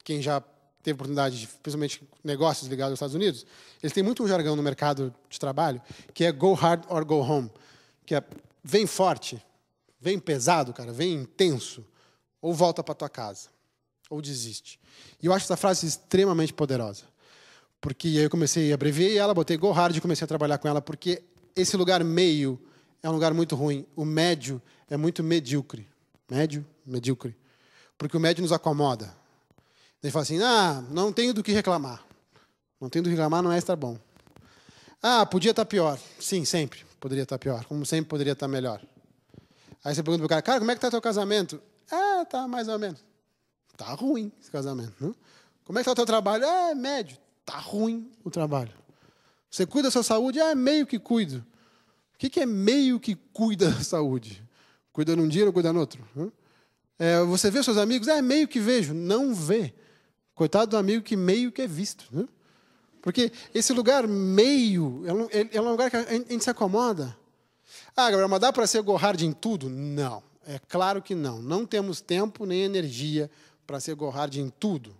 Speaker 3: Quem já teve oportunidade de, principalmente, negócios ligados aos Estados Unidos, eles têm muito um jargão no mercado de trabalho, que é go hard or go home. Que é vem forte, vem pesado, cara, vem intenso, ou volta para tua casa, ou desiste. E eu acho essa frase extremamente poderosa. Porque aí eu comecei a abreviar ela, botei go hard e comecei a trabalhar com ela, porque esse lugar meio é um lugar muito ruim. O médio é muito medíocre. Medíocre. Porque o médio nos acomoda. Ele fala assim, não tenho do que reclamar. Não tenho do que reclamar, não é estar bom. Podia estar pior. Sim, sempre poderia estar pior. Como sempre poderia estar melhor. Aí você pergunta para o cara, como é que está teu casamento? Tá mais ou menos. Tá ruim esse casamento. Não? Como é que está o teu trabalho? Médio. Tá ruim o trabalho. Você cuida da sua saúde? Meio que cuido. O que é meio que cuida da saúde? Cuida num dia ou cuida no outro? Você vê seus amigos? Meio que vejo. Não vê. Coitado do amigo que meio que é visto. Né? Porque esse lugar meio é um lugar que a gente se acomoda. Gabriel, mas dá para ser go hard em tudo? Não. É claro que não. Não temos tempo nem energia para ser go hard em tudo.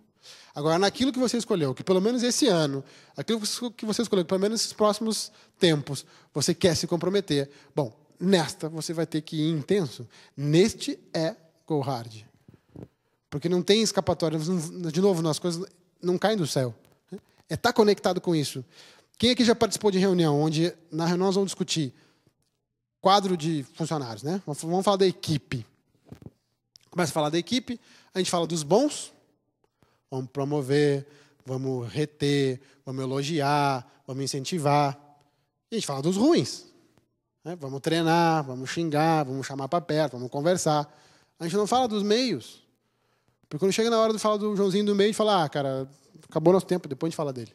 Speaker 3: Agora, naquilo que você escolheu, que pelo menos esse ano, aquilo que você escolheu, que pelo menos nesses próximos tempos, você quer se comprometer, bom, nesta você vai ter que ir intenso. Neste é go hard. Porque não tem escapatória. De novo, as coisas não caem do céu. É estar conectado com isso. Quem aqui já participou de reunião, onde na reunião nós vamos discutir quadro de funcionários, né? Vamos falar da equipe. Começa a falar da equipe, a gente fala dos bons, vamos promover, vamos reter, vamos elogiar, vamos incentivar. E a gente fala dos ruins. Né? Vamos treinar, vamos xingar, vamos chamar para perto, vamos conversar. A gente não fala dos meios. Porque quando chega na hora de falar do Joãozinho do meio, a gente fala, cara, acabou nosso tempo, depois a gente fala dele.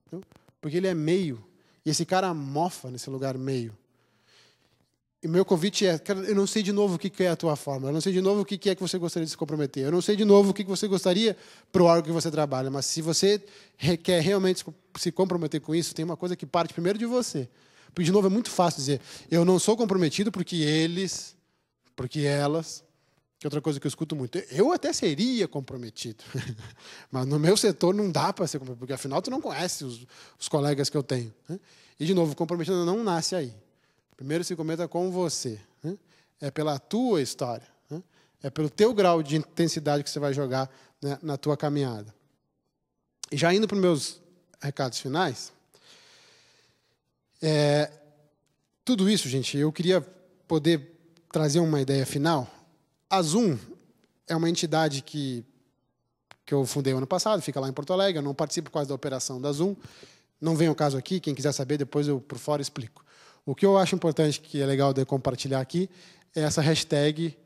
Speaker 3: Entendeu? Porque ele é meio. E esse cara mofa nesse lugar meio. E o meu convite é, cara, eu não sei de novo o que é a tua forma, eu não sei de novo o que é que você gostaria de se comprometer, eu não sei de novo o que você gostaria para o órgão que você trabalha, mas se você quer realmente se comprometer com isso, tem uma coisa que parte primeiro de você. Porque, de novo, é muito fácil dizer, eu não sou comprometido porque eles, porque elas, que é outra coisa que eu escuto muito. Eu até seria comprometido, mas no meu setor não dá para ser comprometido, porque afinal tu não conhece os colegas que eu tenho. Né? E, de novo, o comprometimento não nasce aí. Primeiro se cometa com você. Né? É pela tua história. Né? É pelo teu grau de intensidade que você vai jogar, né, na tua caminhada. E já indo para os meus recados finais, tudo isso, gente, eu queria poder trazer uma ideia final. A Zoom é uma entidade que eu fundei ano passado, fica lá em Porto Alegre, eu não participo quase da operação da Zoom, não vem ao caso aqui, quem quiser saber, depois eu por fora explico. O que eu acho importante, que é legal de compartilhar aqui, é essa hashtag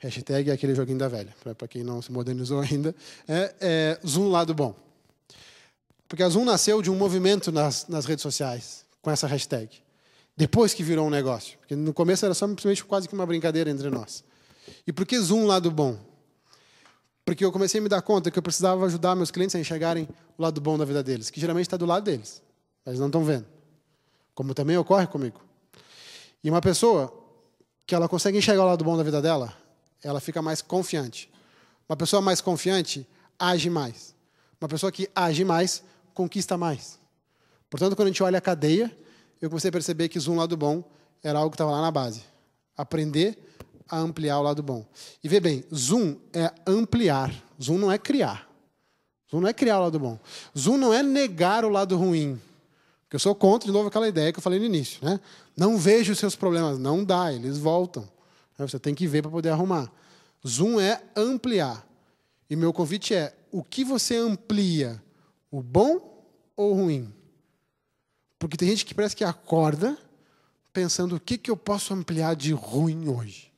Speaker 3: é aquele joguinho da velha, para quem não se modernizou ainda, Zoom Lado Bom. Porque a Zoom nasceu de um movimento nas redes sociais, com essa hashtag. Depois que virou um negócio. Porque no começo era simplesmente quase que uma brincadeira entre nós. E por que Zoom Lado Bom? Porque eu comecei a me dar conta que eu precisava ajudar meus clientes a enxergarem o lado bom da vida deles, que geralmente está do lado deles, mas não estão vendo. Como também ocorre comigo. E uma pessoa que ela consegue enxergar o lado bom da vida dela, ela fica mais confiante. Uma pessoa mais confiante age mais. Uma pessoa que age mais, conquista mais. Portanto, quando a gente olha a cadeia, eu comecei a perceber que Zoom Lado Bom era algo que estava lá na base. Aprender a ampliar o lado bom. E vê bem, Zoom é ampliar. Zoom não é criar. Zoom não é criar o lado bom. Zoom não é negar o lado ruim. Porque eu sou contra, de novo, aquela ideia que eu falei no início. Né? Não vejo os seus problemas. Não dá, eles voltam. Você tem que ver para poder arrumar. Zoom é ampliar. E meu convite é, o que você amplia? O bom ou o ruim? Porque tem gente que parece que acorda pensando o que eu posso ampliar de ruim hoje.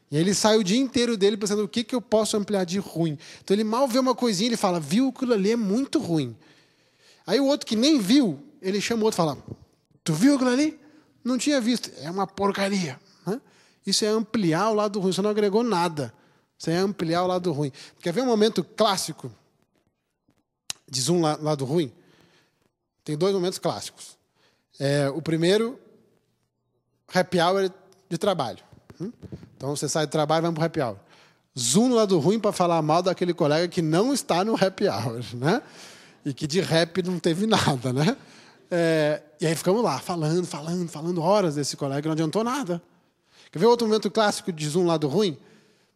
Speaker 3: E aí ele sai o dia inteiro dele pensando o que eu posso ampliar de ruim. Então ele mal vê uma coisinha, ele fala, viu, aquilo ali é muito ruim. Aí o outro que nem viu, ele chama o outro e fala, tu viu aquilo ali? Não tinha visto. É uma porcaria. Isso é ampliar o lado ruim, você não agregou nada. Isso é ampliar o lado ruim. Quer ver um momento clássico de Zoom lado ruim? Tem 2 momentos clássicos. O primeiro, happy hour de trabalho. Então, você sai do trabalho e vai para o happy hour. Zoom no lado ruim para falar mal daquele colega que não está no happy hour. Né? E que de rap não teve nada. Né? E aí ficamos lá, falando horas desse colega que não adiantou nada. Quer ver outro momento clássico de Zoom lado ruim?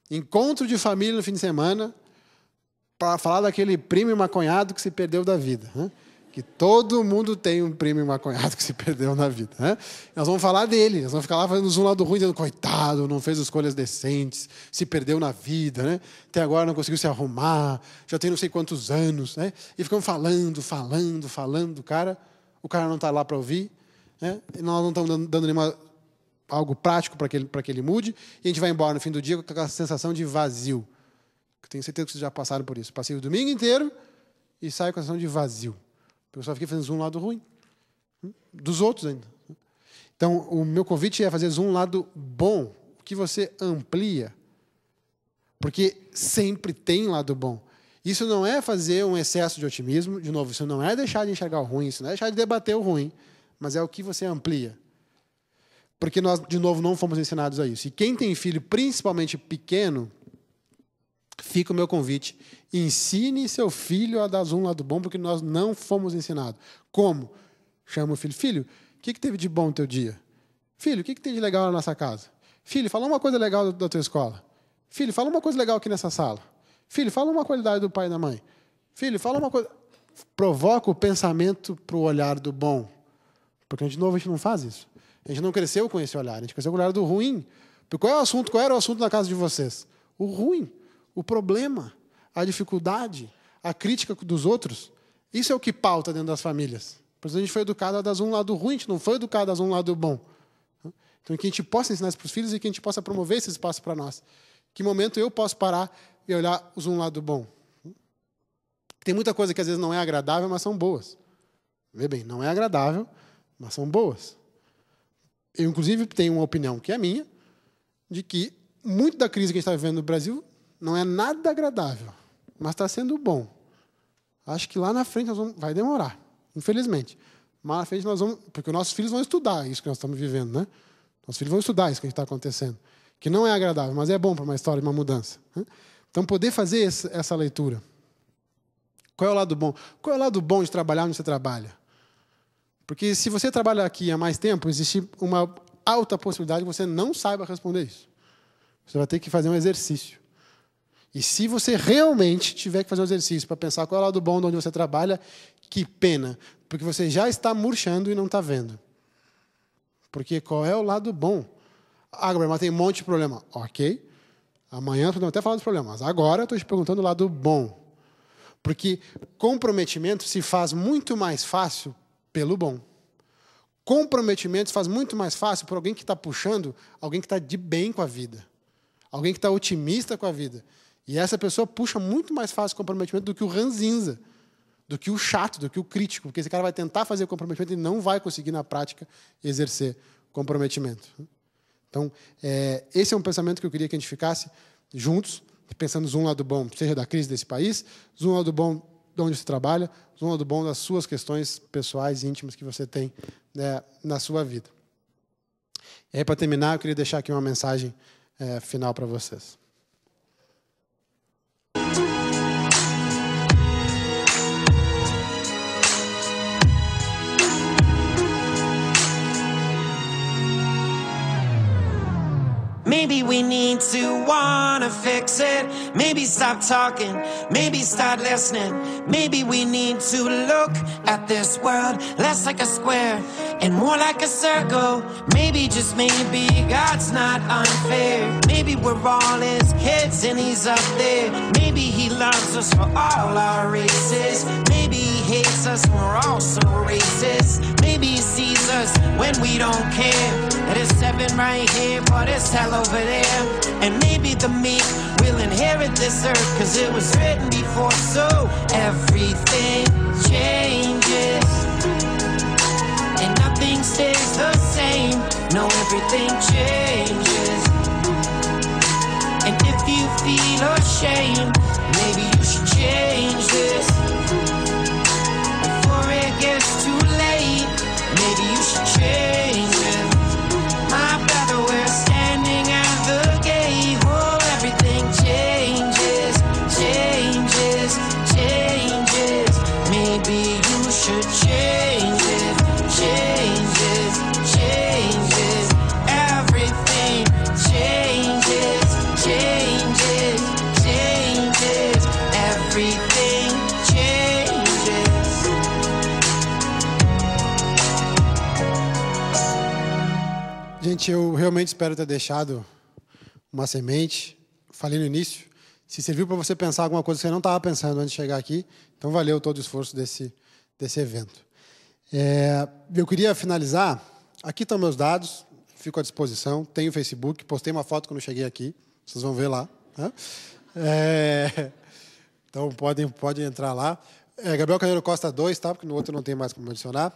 Speaker 3: Encontro de família no fim de semana para falar daquele primo maconhado que se perdeu da vida. Né? Que todo mundo tem um primo maconhado que se perdeu na vida. Né? Nós vamos falar dele, nós vamos ficar lá fazendo Zoom lado ruim, dizendo, coitado, não fez escolhas decentes, se perdeu na vida, né? Até agora não conseguiu se arrumar, já tem não sei quantos anos. Né? E ficamos falando, o cara não está lá para ouvir, né? E nós não estamos dando algo prático para que ele mude, e a gente vai embora no fim do dia com aquela sensação de vazio. Eu tenho certeza que vocês já passaram por isso. Passei o domingo inteiro e saio com a sensação de vazio. A pessoa fica fazendo Zoom lado ruim. Dos outros ainda. Então, o meu convite é fazer Zoom lado bom. O que você amplia. Porque sempre tem lado bom. Isso não é fazer um excesso de otimismo. De novo, isso não é deixar de enxergar o ruim. Isso não é deixar de debater o ruim. Mas é o que você amplia. Porque nós, de novo, não fomos ensinados a isso. E quem tem filho, principalmente pequeno, fica o meu convite. Ensine seu filho a dar Zoom lado bom, porque nós não fomos ensinados. Como? Chama o filho. Filho, o que teve de bom no teu dia? Filho, o que tem de legal na nossa casa? Filho, fala uma coisa legal da tua escola. Filho, fala uma coisa legal aqui nessa sala. Filho, fala uma qualidade do pai e da mãe. Filho, fala uma coisa... Provoca o pensamento para o olhar do bom. Porque, de novo, a gente não faz isso. A gente não cresceu com esse olhar. A gente cresceu com o olhar do ruim. Porque qual era o assunto na casa de vocês? O ruim. O problema, a dificuldade, a crítica dos outros, isso é o que pauta dentro das famílias. Por isso a gente foi educado a dar um lado ruim, a gente não foi educado a dar um lado bom. Então, que a gente possa ensinar isso para os filhos e que a gente possa promover esse espaço para nós. Que momento eu posso parar e olhar um lado bom? Tem muita coisa que às vezes não é agradável, mas são boas. Vê bem, não é agradável, mas são boas. Eu, inclusive, tenho uma opinião que é minha, de que muito da crise que a gente está vivendo no Brasil não é nada agradável, mas está sendo bom. Acho que lá na frente vai demorar, infelizmente. Mas na frente nós vamos... Porque nossos filhos vão estudar isso que nós estamos vivendo, né? Nossos filhos vão estudar isso que está acontecendo. Que não é agradável, mas é bom para uma história de uma mudança. Né? Então, poder fazer essa leitura. Qual é o lado bom? Qual é o lado bom de trabalhar onde você trabalha? Porque se você trabalha aqui há mais tempo, existe uma alta possibilidade de você não saiba responder isso. Você vai ter que fazer um exercício. E se você realmente tiver que fazer um exercício para pensar qual é o lado bom de onde você trabalha, que pena, porque você já está murchando e não está vendo. Porque qual é o lado bom? Ah, Gabriel, mas tem um monte de problema. Ok. Amanhã nós podemos até falar dos problemas. Agora eu estou te perguntando o lado bom. Porque comprometimento se faz muito mais fácil pelo bom. Comprometimento se faz muito mais fácil por alguém que está puxando, alguém que está de bem com a vida. Alguém que está otimista com a vida. E essa pessoa puxa muito mais fácil o comprometimento do que o ranzinza, do que o chato, do que o crítico. Porque esse cara vai tentar fazer o comprometimento e não vai conseguir, na prática, exercer comprometimento. Então, esse é um pensamento que eu queria que a gente ficasse juntos, pensando um lado bom, seja da crise desse país, um lado bom de onde você trabalha, um lado bom das suas questões pessoais e íntimas que você tem, né, na sua vida. E aí, para terminar, eu queria deixar aqui uma mensagem final para vocês.
Speaker 4: Maybe we need to wanna fix it. Maybe stop talking. Maybe start listening. Maybe we need to look at this world less like a square and more like a circle. Maybe, just maybe, God's not unfair. Maybe we're all his kids and he's up there. Maybe he loves us for all our races. Maybe he hates us when we're all so racist. Maybe he sees us when we don't care. That it's heaven right here, but it's hell over there. And maybe the meek will inherit this earth, cause it was written before, so everything changes and nothing stays the same. No, everything changes. And if you feel ashamed, maybe you should change this before it gets too late. Maybe you should change it. My brother, we're standing at the gate. Oh, everything changes, changes, changes. Maybe you should change it. Changes, changes. Everything changes, changes, changes. Everything changes.
Speaker 3: Gente, eu realmente espero ter deixado uma semente. Falei no início. Se serviu para você pensar alguma coisa que você não estava pensando antes de chegar aqui, então valeu todo o esforço desse evento. Eu queria finalizar. Aqui estão meus dados, fico à disposição. Tenho o Facebook, postei uma foto quando cheguei aqui. Vocês vão ver lá. Né? Então podem entrar lá. Gabriel Carneiro Costa 2, tá? Porque no outro não tem mais como adicionar.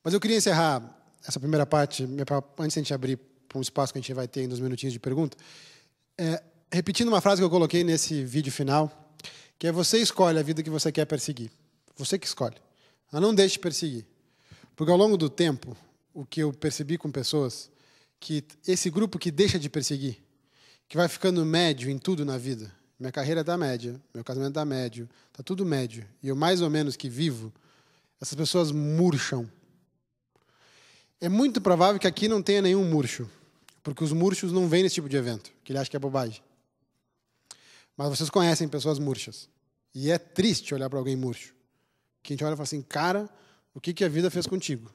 Speaker 3: Mas eu queria encerrar essa primeira parte, antes de a gente abrir para um espaço que a gente vai ter em 2 minutinhos de pergunta, repetindo uma frase que eu coloquei nesse vídeo final, que é: você escolhe a vida que você quer perseguir. Você que escolhe. Mas não deixe de perseguir. Porque ao longo do tempo, o que eu percebi com pessoas, que esse grupo que deixa de perseguir, que vai ficando médio em tudo na vida, minha carreira está média, meu casamento está médio, está tudo médio, e eu mais ou menos que vivo, essas pessoas murcham. É muito provável que aqui não tenha nenhum murcho, porque os murchos não vêm nesse tipo de evento, que ele acha que é bobagem. Mas vocês conhecem pessoas murchas. E é triste olhar para alguém murcho. Que a gente olha e fala assim: cara, o que a vida fez contigo?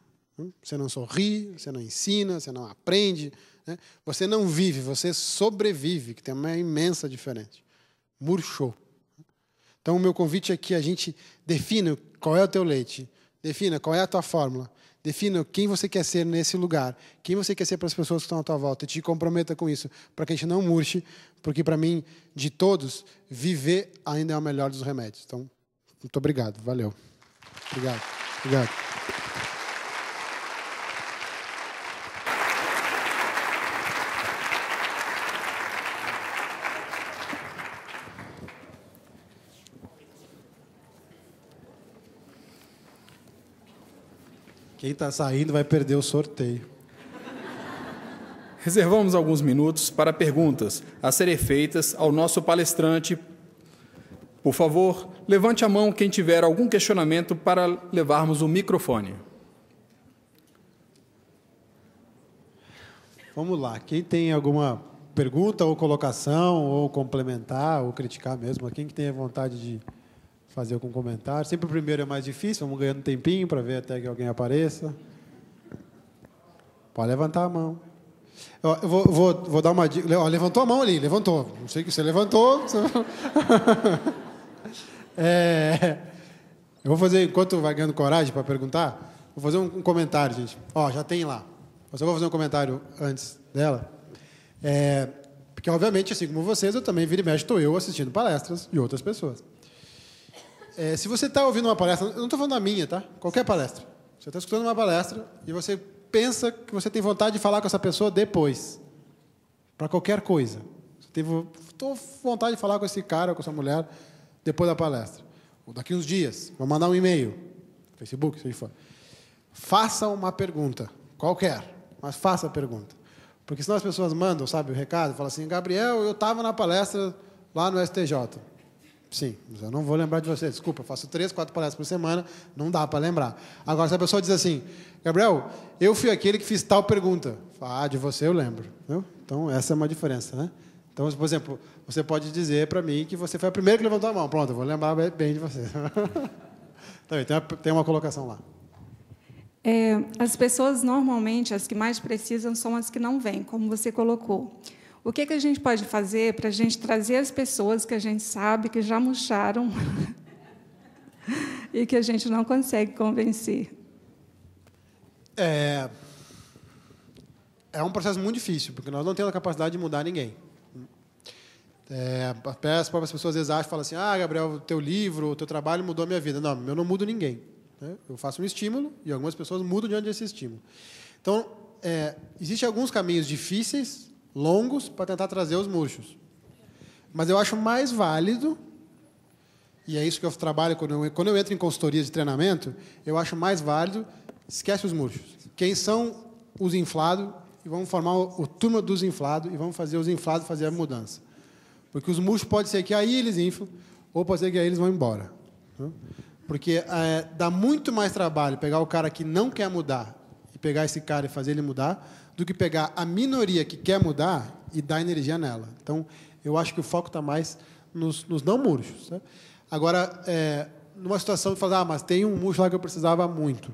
Speaker 3: Você não sorri, você não ensina, você não aprende, né? Você não vive, você sobrevive, que tem uma imensa diferença. Murchou. Então o meu convite é que a gente defina qual é o teu leite, defina qual é a tua fórmula, defina quem você quer ser nesse lugar, quem você quer ser para as pessoas que estão à tua volta, e te comprometa com isso, para que a gente não murche, porque para mim, de todos, viver ainda é o melhor dos remédios. Então, muito obrigado, valeu. Obrigado. Quem está saindo vai perder o sorteio.
Speaker 1: Reservamos alguns minutos para perguntas a serem feitas ao nosso palestrante. Por favor, levante a mão quem tiver algum questionamento para levarmos o microfone.
Speaker 3: Vamos lá. Quem tem alguma pergunta ou colocação, ou complementar, ou criticar mesmo, quem que tem a vontade de fazer algum comentário? Sempre o primeiro é mais difícil, vamos ganhando tempinho para ver até que alguém apareça. Pode levantar a mão. Eu vou dar uma dica. Ó, levantou a mão ali, levantou. Não sei que você levantou. Eu vou fazer, enquanto vai ganhando coragem para perguntar, vou fazer um comentário, gente. Ó, já tem lá. Eu só vou fazer um comentário antes dela. Porque, obviamente, assim como vocês, eu também vira e mexe, estou eu assistindo palestras de outras pessoas. Se você está ouvindo uma palestra, eu não estou falando da minha, tá? Qualquer palestra. Você está escutando uma palestra e você pensa que você tem vontade de falar com essa pessoa depois. Para qualquer coisa. Estou com vontade de falar com esse cara ou com essa mulher depois da palestra. Ou daqui uns dias. Vou mandar um e-mail. Facebook, se for. Faça uma pergunta. Qualquer. Mas faça a pergunta. Porque senão as pessoas mandam, sabe, o recado, falam assim, Gabriel, eu estava na palestra lá no STJ. Sim, mas eu não vou lembrar de você. Desculpa, eu faço 3, 4 palestras por semana, não dá para lembrar. Agora, se a pessoa diz assim, Gabriel, eu fui aquele que fiz tal pergunta. De você eu lembro. Viu? Então, essa é uma diferença, né? Então, por exemplo, você pode dizer para mim que você foi a primeira que levantou a mão. Pronto, eu vou lembrar bem de você. Tem uma colocação lá.
Speaker 5: As pessoas, normalmente, as que mais precisam são as que não vêm, como você colocou. O que a gente pode fazer para a gente trazer as pessoas que a gente sabe que já murcharam e que a gente não consegue convencer?
Speaker 3: É um processo muito difícil, porque nós não temos a capacidade de mudar ninguém. As próprias pessoas, às vezes, acham, falam assim, Gabriel, o teu livro, o teu trabalho mudou a minha vida. Não, eu não mudo ninguém. Eu faço um estímulo e algumas pessoas mudam diante desse estímulo. Então, existem alguns caminhos difíceis, longos, para tentar trazer os murchos. Mas eu acho mais válido, e é isso que eu trabalho quando eu entro em consultoria de treinamento, eu acho mais válido, esquece os murchos. Quem são os inflados, e vamos formar o turma dos inflados, e vamos fazer os inflados fazer a mudança. Porque os murchos pode ser que aí eles inflam, ou pode ser que aí eles vão embora. Porque dá muito mais trabalho pegar o cara que não quer mudar e pegar esse cara e fazer ele mudar, do que pegar a minoria que quer mudar e dar energia nela. Então, eu acho que o foco está mais nos não murchos. Né? Agora, numa situação de falar, mas tem um murcho lá que eu precisava muito.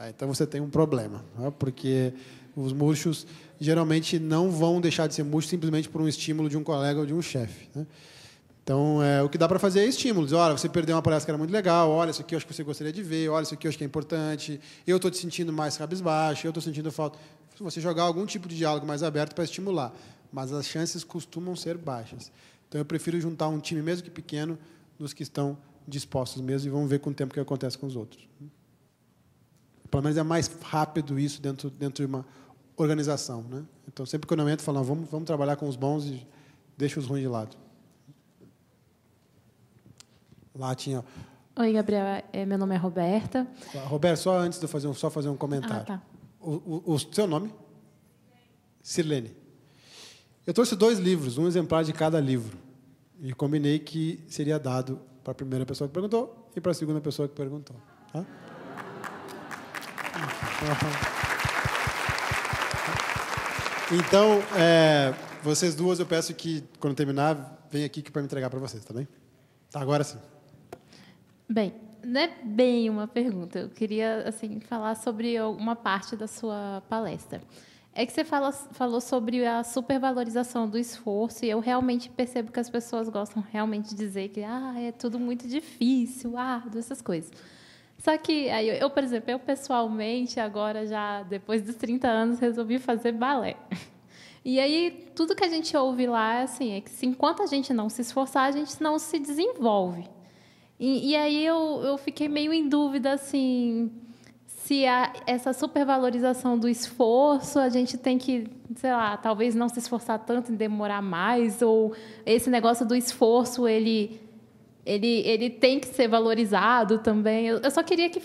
Speaker 3: Então, você tem um problema. Né? Porque os murchos, geralmente, não vão deixar de ser murchos simplesmente por um estímulo de um colega ou de um chefe. Né? Então, o que dá para fazer é estímulos. Olha, você perdeu uma palestra que era muito legal, olha, isso aqui eu acho que você gostaria de ver, olha, isso aqui eu acho que é importante, eu estou te sentindo mais cabisbaixo, eu estou sentindo falta. Você jogar algum tipo de diálogo mais aberto para estimular. Mas as chances costumam ser baixas. Então, eu prefiro juntar um time, mesmo que pequeno, dos que estão dispostos mesmo, e vamos ver com o tempo o que acontece com os outros. Pelo menos é mais rápido isso dentro de uma organização. Né? Então, sempre que eu não entro, eu falo, vamos trabalhar com os bons e deixa os ruins de lado. Lá tinha...
Speaker 6: Oi, Gabriel. Meu nome é Roberta.
Speaker 3: Roberta, só antes de eu fazer um comentário.
Speaker 6: Tá.
Speaker 3: O seu nome? Sirlene. Eu trouxe 2 livros, um exemplar de cada livro. E combinei que seria dado para a primeira pessoa que perguntou e para a segunda pessoa que perguntou. Tá? Então, vocês duas, eu peço que, quando terminar, venham aqui para me entregar para vocês, tá bem? Tá, agora sim.
Speaker 6: Bem, não é bem uma pergunta. Eu queria falar sobre uma parte da sua palestra. É que você falou sobre a supervalorização do esforço, e eu realmente percebo que as pessoas gostam realmente de dizer que é tudo muito difícil, essas coisas. Só que, por exemplo, eu pessoalmente, agora já depois dos 30 anos, resolvi fazer balé. E aí, tudo que a gente ouve lá é que enquanto a gente não se esforçar, a gente não se desenvolve. E aí eu fiquei meio em dúvida, se essa supervalorização do esforço, a gente tem que, talvez não se esforçar tanto e demorar mais, ou esse negócio do esforço, ele tem que ser valorizado também. Eu só queria que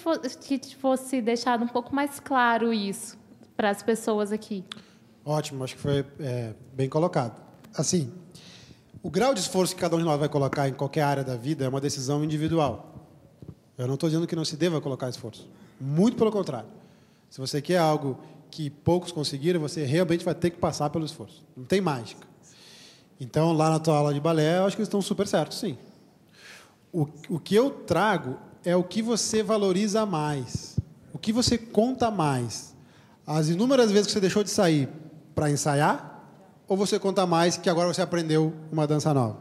Speaker 6: fosse deixado um pouco mais claro isso para as pessoas aqui.
Speaker 3: Ótimo, acho que foi bem colocado. Assim, o grau de esforço que cada um de nós vai colocar em qualquer área da vida é uma decisão individual. Eu não estou dizendo que não se deva colocar esforço. Muito pelo contrário. Se você quer algo que poucos conseguiram, você realmente vai ter que passar pelo esforço. Não tem mágica. Então, lá na tua aula de balé, eu acho que eles estão super certos, sim. O que eu trago é o que você valoriza mais. O que você conta mais. As inúmeras vezes que você deixou de sair para ensaiar, ou você conta mais que agora você aprendeu uma dança nova?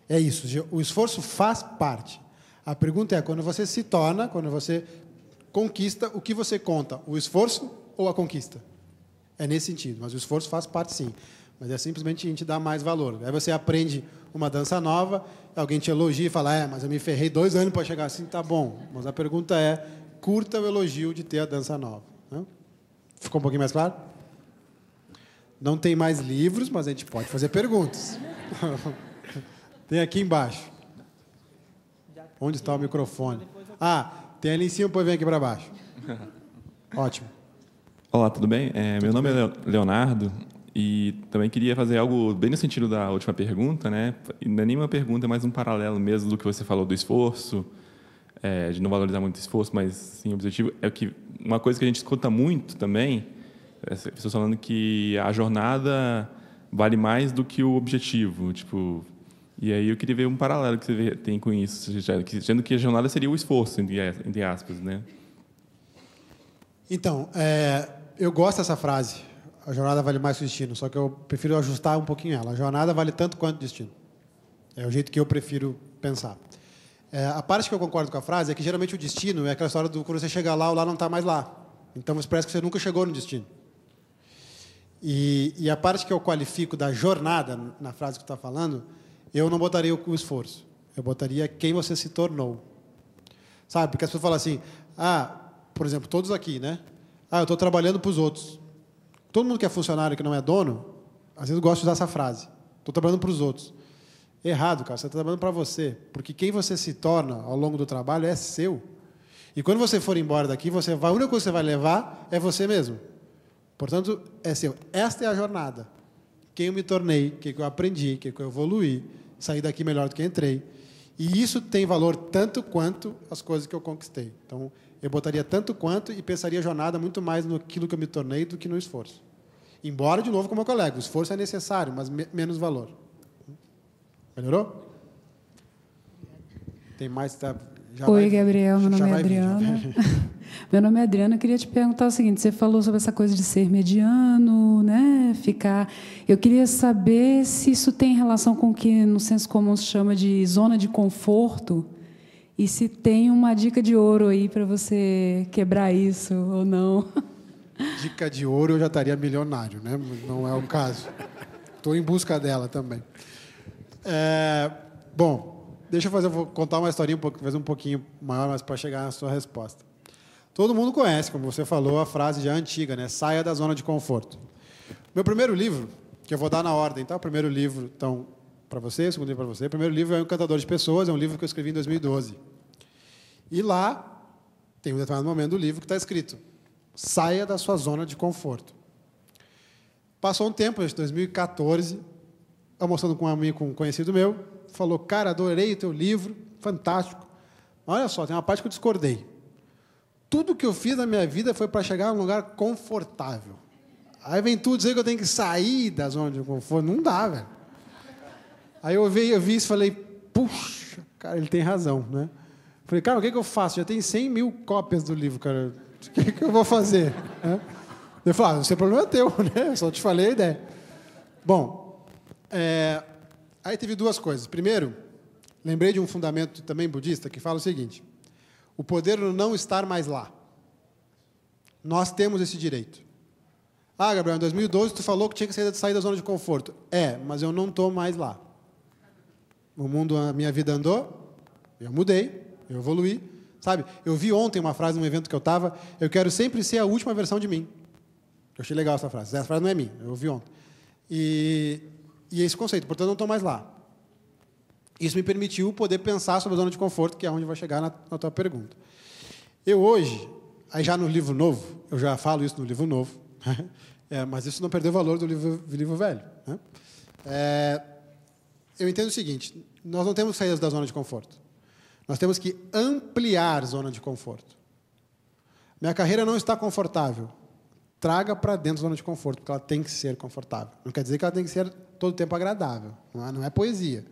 Speaker 3: É isso. O esforço faz parte. A pergunta é, quando você se torna, quando você conquista, o que você conta? O esforço ou a conquista? É nesse sentido. Mas o esforço faz parte, sim. Mas é simplesmente a gente dar mais valor. Aí você aprende uma dança nova, alguém te elogia e fala, mas eu me ferrei 2 anos para chegar assim, tá bom. Mas a pergunta é, curta o elogio de ter a dança nova. Né? Ficou um pouquinho mais claro? Não tem mais livros, mas a gente pode fazer perguntas. Tem aqui embaixo. Onde está o microfone? Tem ali em cima, depois vem aqui para baixo. Ótimo.
Speaker 7: Olá, tudo bem? Meu nome é Leonardo e também queria fazer algo bem no sentido da última pergunta, né? E não é nem uma pergunta, é mais um paralelo mesmo do que você falou do esforço, de não valorizar muito o esforço, mas sim, o objetivo é que uma coisa que a gente escuta muito também, pessoas falando que a jornada vale mais do que o objetivo, tipo. E aí eu queria ver um paralelo que você tem com isso, sendo que a jornada seria o esforço, entre aspas, né?
Speaker 3: Então, eu gosto dessa frase, a jornada vale mais que o destino, só que eu prefiro ajustar um pouquinho ela. A jornada vale tanto quanto o destino. É o jeito que eu prefiro pensar. A parte que eu concordo com a frase é que, geralmente, o destino é aquela história do quando você chega lá, o lá não está mais lá. Então, parece que você nunca chegou no destino. E a parte que eu qualifico da jornada, na frase que tu está falando, eu não botaria o esforço. Eu botaria quem você se tornou. Sabe? Porque as pessoas falam assim, por exemplo, todos aqui, né? Eu estou trabalhando para os outros. Todo mundo que é funcionário, que não é dono, às vezes gosta de usar essa frase. Estou trabalhando para os outros. Errado, cara. Você está trabalhando para você. Porque quem você se torna ao longo do trabalho é seu. E quando você for embora daqui, a única coisa que você vai levar é você mesmo. Portanto, é seu. Esta é a jornada. Quem eu me tornei, o que eu aprendi, o que eu evoluí, saí daqui melhor do que entrei. E isso tem valor tanto quanto as coisas que eu conquistei. Então, eu botaria tanto quanto e pensaria a jornada muito mais naquilo que eu me tornei do que no esforço. Embora, de novo, como meu colega, o esforço é necessário, mas menos valor. Melhorou? Tem mais?
Speaker 8: Oi, Gabriel, meu nome é Adriana. Meu nome é Adriana, eu queria te perguntar o seguinte, você falou sobre essa coisa de ser mediano, né, Eu queria saber se isso tem relação com o que no senso comum se chama de zona de conforto e se tem uma dica de ouro aí para você quebrar isso ou não.
Speaker 3: Dica de ouro, eu já estaria milionário, né? Não é o caso. Estou em busca dela também. Bom, vou contar uma historinha talvez um pouquinho maior, mas para chegar na sua resposta. Todo mundo conhece, como você falou, a frase já antiga, né? Saia da zona de conforto. Meu primeiro livro, que eu vou dar na ordem, tá? O primeiro livro, então, para você, o segundo livro para você. O primeiro livro é O Encantador de Pessoas, é um livro que eu escrevi em 2012. E lá tem um determinado momento do livro que está escrito: saia da sua zona de conforto. Passou um tempo, em 2014, almoçando com um conhecido meu, falou, cara, adorei o teu livro, fantástico. Olha só, tem uma parte que eu discordei. Tudo que eu fiz na minha vida foi para chegar a um lugar confortável. Aí vem tu dizer que eu tenho que sair da zona de conforto. Não dá, velho. Aí eu vi isso e falei, puxa, cara, ele tem razão, né? Falei, cara, o que eu faço? Já tem 100 mil cópias do livro, cara. O que eu vou fazer? Eu falei, o seu problema é teu, né? Eu só te falei a ideia. Bom, aí teve 2 coisas. Primeiro, lembrei de um fundamento também budista que fala o seguinte: o poder não estar mais lá. Nós temos esse direito. Gabriel, em 2012 tu falou que tinha que sair da zona de conforto. Mas eu não estou mais lá. A minha vida andou, eu mudei, eu evoluí. Sabe? Eu vi ontem uma frase num evento que eu estava, eu quero sempre ser a última versão de mim. Eu achei legal essa frase. Essa frase não é minha, eu ouvi ontem. E esse conceito, portanto, eu não estou mais lá. Isso me permitiu poder pensar sobre a zona de conforto, que é onde vai chegar na tua pergunta. Eu hoje, aí já no livro novo, eu já falo isso no livro novo, mas isso não perdeu o valor do livro velho. Né? Eu entendo o seguinte, nós não temos que sair da zona de conforto. Nós temos que ampliar a zona de conforto. Minha carreira não está confortável. Traga para dentro da zona de conforto, porque ela tem que ser confortável. Não quer dizer que ela tem que ser todo o tempo agradável. Não é poesia.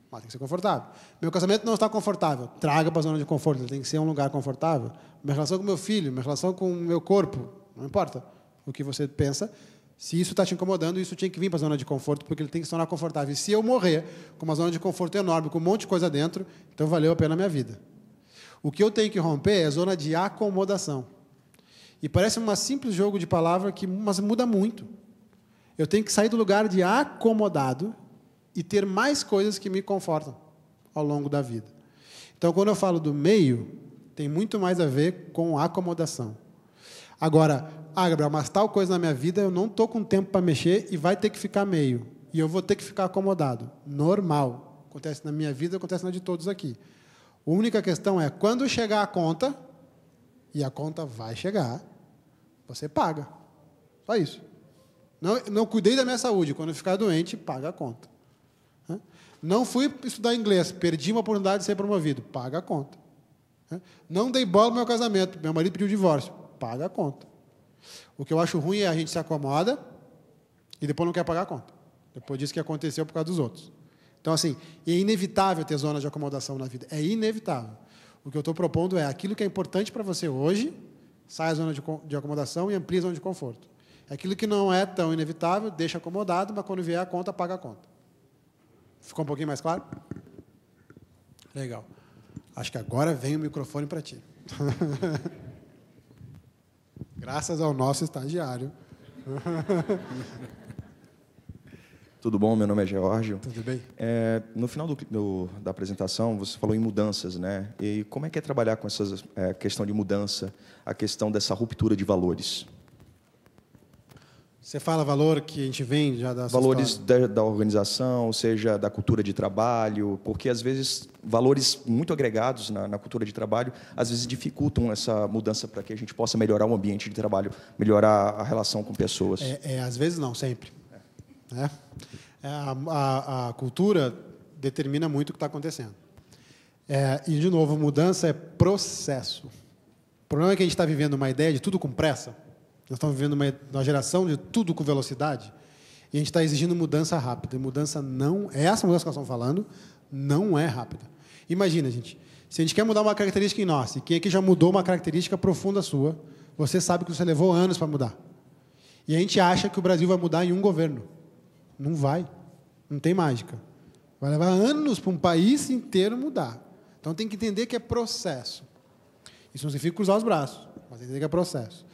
Speaker 3: Mas tem que ser confortável. Meu casamento não está confortável. Traga para a zona de conforto. Ele tem que ser um lugar confortável. Minha relação com meu filho, minha relação com o meu corpo, não importa. o que você pensa. Se isso está te incomodando, isso tinha que vir para a zona de conforto, porque ele tem que se tornar confortável. E se eu morrer com uma zona de conforto enorme, com um monte de coisa dentro, então valeu a pena a minha vida. O que eu tenho que romper é a zona de acomodação. E parece um simples jogo de palavra, mas muda muito. Eu tenho que sair do lugar de acomodado e ter mais coisas que me confortam ao longo da vida. Então, quando eu falo do meio, tem muito mais a ver com acomodação. Agora, Gabriel, mas tal coisa na minha vida, eu não estou com tempo para mexer e vai ter que ficar meio. E eu vou ter que ficar acomodado. Normal. Acontece na minha vida, acontece na de todos aqui. A única questão é, quando chegar a conta, e a conta vai chegar, você paga. Só isso. Não cuidei da minha saúde. Quando eu ficar doente, paga a conta. Não fui estudar inglês, perdi uma oportunidade de ser promovido, paga a conta. Não dei bola no meu casamento, meu marido pediu divórcio, paga a conta. O que eu acho ruim é a gente se acomoda e depois não quer pagar a conta. Depois disso que aconteceu por causa dos outros. Então, assim, é inevitável ter zona de acomodação na vida. É inevitável. O que eu estou propondo é aquilo que é importante para você hoje, sai a zona de acomodação e amplia a zona de conforto. Aquilo que não é tão inevitável, deixa acomodado, mas quando vier a conta, paga a conta. Ficou um pouquinho mais claro? Legal. Acho que agora vem o microfone para ti. Graças ao nosso estagiário.
Speaker 9: Tudo bom? Meu nome é Geórgio.
Speaker 3: Tudo bem?
Speaker 9: No final da apresentação, você falou em mudanças, né? E como é que é trabalhar com essa questão de mudança, a questão dessa ruptura de valores?
Speaker 3: Você fala valor que a gente vem já da
Speaker 9: valores da organização, ou seja, da cultura de trabalho, porque às vezes valores muito agregados na cultura de trabalho, às vezes dificultam essa mudança para que a gente possa melhorar o ambiente de trabalho, melhorar a relação com pessoas.
Speaker 3: Às vezes não, sempre. A cultura determina muito o que está acontecendo. E, de novo, mudança é processo. O problema é que a gente está vivendo uma ideia de tudo com pressa. Nós estamos vivendo uma geração de tudo com velocidade e a gente está exigindo mudança rápida. E mudança não... Essa mudança que nós estamos falando não é rápida. Imagina, gente, se a gente quer mudar uma característica em nós, e quem aqui já mudou uma característica profunda sua, você sabe que você levou anos para mudar. E a gente acha que o Brasil vai mudar em um governo. Não vai. Não tem mágica. Vai levar anos para um país inteiro mudar. Então, tem que entender que é processo. Isso não significa cruzar os braços, mas entender que é processo.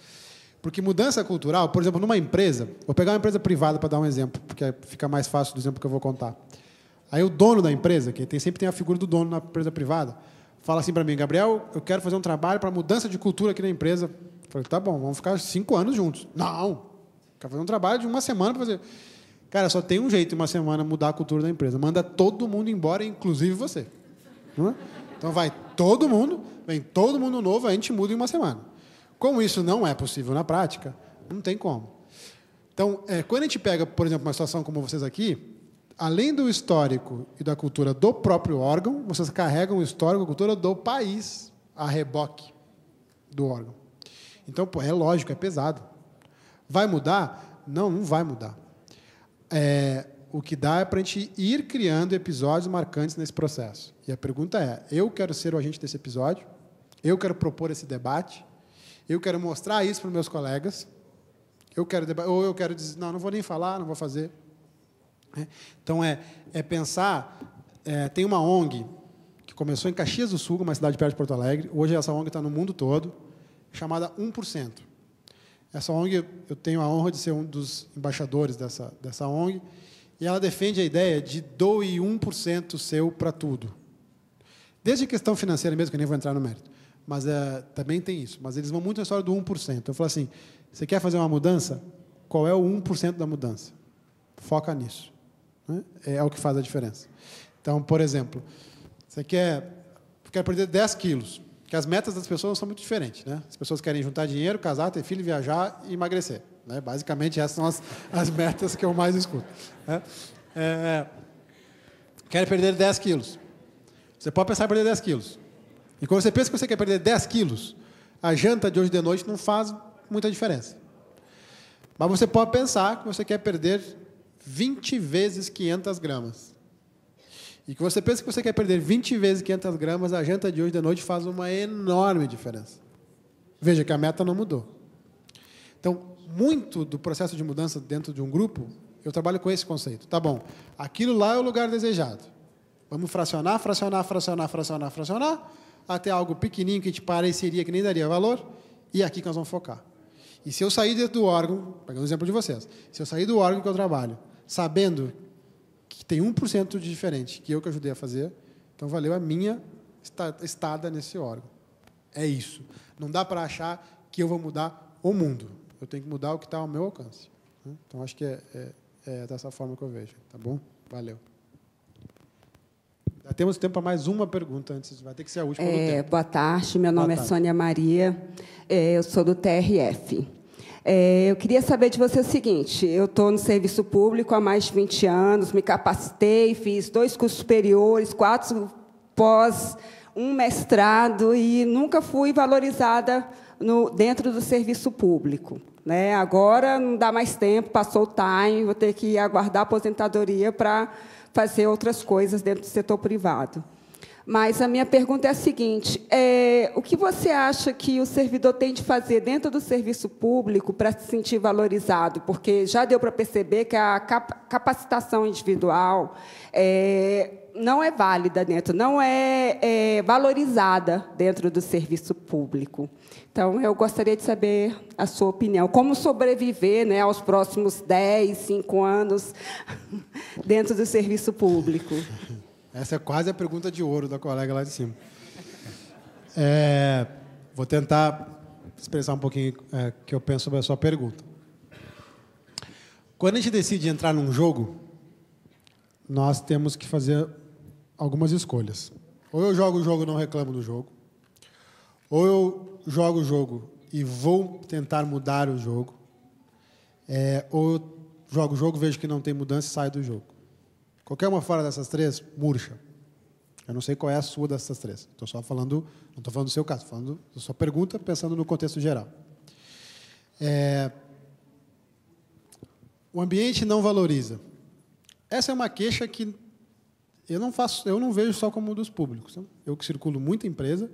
Speaker 3: Porque mudança cultural, por exemplo, numa empresa, vou pegar uma empresa privada para dar um exemplo, porque fica mais fácil do exemplo que eu vou contar. Aí o dono da empresa, que sempre tem a figura do dono na empresa privada, fala assim para mim, Gabriel, eu quero fazer um trabalho para mudança de cultura aqui na empresa. Eu falei, tá bom, vamos ficar 5 anos juntos. Não, quero fazer um trabalho de 1 semana para fazer. Cara, só tem um jeito em 1 semana mudar a cultura da empresa. Manda todo mundo embora, inclusive você. Não é? Então vai todo mundo, vem todo mundo novo, a gente muda em 1 semana. Como isso não é possível na prática, não tem como. Então, quando a gente pega, por exemplo, uma situação como vocês aqui, além do histórico e da cultura do próprio órgão, vocês carregam o histórico e a cultura do país a reboque do órgão. Então, é lógico, é pesado. Vai mudar? Não, não vai mudar. O que dá é para a gente ir criando episódios marcantes nesse processo. E a pergunta é, eu quero ser o agente desse episódio? Eu quero propor esse debate? Eu quero mostrar isso para os meus colegas, ou eu quero dizer, não vou nem falar, não vou fazer. Então, pensar... tem uma ONG que começou em Caxias do Sul, uma cidade perto de Porto Alegre, hoje essa ONG está no mundo todo, chamada 1%. Essa ONG, eu tenho a honra de ser um dos embaixadores dessa ONG, e ela defende a ideia de doe 1% seu para tudo. Desde a questão financeira mesmo, que eu nem vou entrar no mérito. Mas também tem isso. Mas eles vão muito na história do 1%. Eu falo assim, você quer fazer uma mudança? Qual é o 1% da mudança? Foca nisso. Né? É o que faz a diferença. Então, por exemplo, você quer perder 10 quilos, que as metas das pessoas são muito diferentes. Né? As pessoas querem juntar dinheiro, casar, ter filho, viajar e emagrecer. Né? Basicamente, essas são as metas que eu mais escuto. Né? Quer perder 10 quilos. Você pode pensar em perder 10 quilos. E quando você pensa que você quer perder 10 quilos, a janta de hoje de noite não faz muita diferença. Mas você pode pensar que você quer perder 20 vezes 500 gramas. E que você pensa que você quer perder 20 vezes 500 gramas, a janta de hoje de noite faz uma enorme diferença. Veja que a meta não mudou. Então, muito do processo de mudança dentro de um grupo, eu trabalho com esse conceito. Tá bom, aquilo lá é o lugar desejado. Vamos fracionar, até algo pequenininho que te pareceria que nem daria valor, e é aqui que nós vamos focar. E se eu sair dentro do órgão, pegando o exemplo de vocês, se eu sair do órgão que eu trabalho, sabendo que tem 1% de diferente que eu que ajudei a fazer, então valeu a minha estada nesse órgão. É isso. Não dá para achar que eu vou mudar o mundo. Eu tenho que mudar o que está ao meu alcance. Então, acho que é dessa forma que eu vejo. Tá bom? Valeu. Já temos tempo para mais uma pergunta, antes vai ter que ser a última do tempo.
Speaker 10: Boa tarde, meu nome é Sônia Maria, eu sou do TRF. Eu queria saber de você o seguinte, eu estou no serviço público há mais de 20 anos, me capacitei, fiz 2 cursos superiores, 4 pós, 1 mestrado e nunca fui valorizada dentro do serviço público. Né? Agora não dá mais tempo, passou o time, vou ter que aguardar a aposentadoria para fazer outras coisas dentro do setor privado. Mas a minha pergunta é a seguinte, o que você acha que o servidor tem de fazer dentro do serviço público para se sentir valorizado? Porque já deu para perceber que a capacitação individual não é válida dentro, não é valorizada dentro do serviço público. Então, eu gostaria de saber a sua opinião. Como sobreviver, né, aos próximos 10, 5 anos dentro do serviço público?
Speaker 3: Essa é quase a pergunta de ouro da colega lá de cima. Vou tentar expressar um pouquinho o que eu penso sobre a sua pergunta. Quando a gente decide entrar num jogo, nós temos que fazer algumas escolhas. Ou eu jogo o jogo e não reclamo do jogo, ou eu jogo o jogo e vou tentar mudar o jogo, ou eu jogo o jogo, vejo que não tem mudança e saio do jogo. Qualquer uma fora dessas 3, murcha. Eu não sei qual é a sua dessas 3. Estou só falando, não estou falando do seu caso, estou falando da sua pergunta, pensando no contexto geral. O ambiente não valoriza. Essa é uma queixa que eu não vejo só como dos públicos. Eu que circulo muita empresa,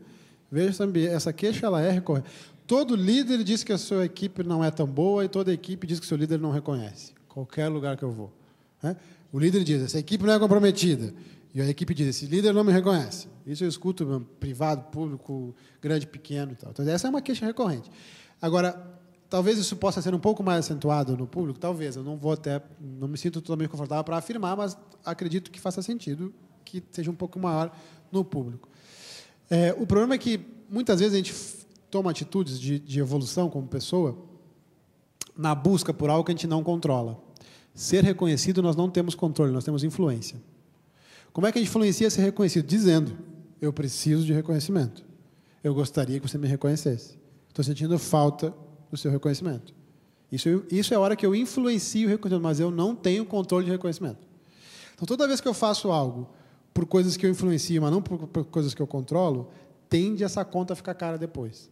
Speaker 3: vejo essa queixa, ela é recorrente. Todo líder diz que a sua equipe não é tão boa e toda equipe diz que o seu líder não reconhece. Qualquer lugar que eu vou. Né? O líder diz, essa equipe não é comprometida. E a equipe diz, esse líder não me reconhece. Isso eu escuto privado, público, grande, pequeno e tal. Então, essa é uma queixa recorrente. Agora, talvez isso possa ser um pouco mais acentuado no público, talvez. Eu não me sinto totalmente confortável para afirmar, mas acredito que faça sentido que seja um pouco maior no público. O problema é que, muitas vezes, a gente toma atitudes de evolução como pessoa na busca por algo que a gente não controla. Ser reconhecido, nós não temos controle, nós temos influência. Como é que a gente influencia ser reconhecido? Dizendo, eu preciso de reconhecimento. Eu gostaria que você me reconhecesse. Estou sentindo falta do seu reconhecimento. Isso é a hora que eu influencio o reconhecimento, mas eu não tenho controle de reconhecimento. Então, toda vez que eu faço algo por coisas que eu influencio, mas não por coisas que eu controlo, tende essa conta a ficar cara depois.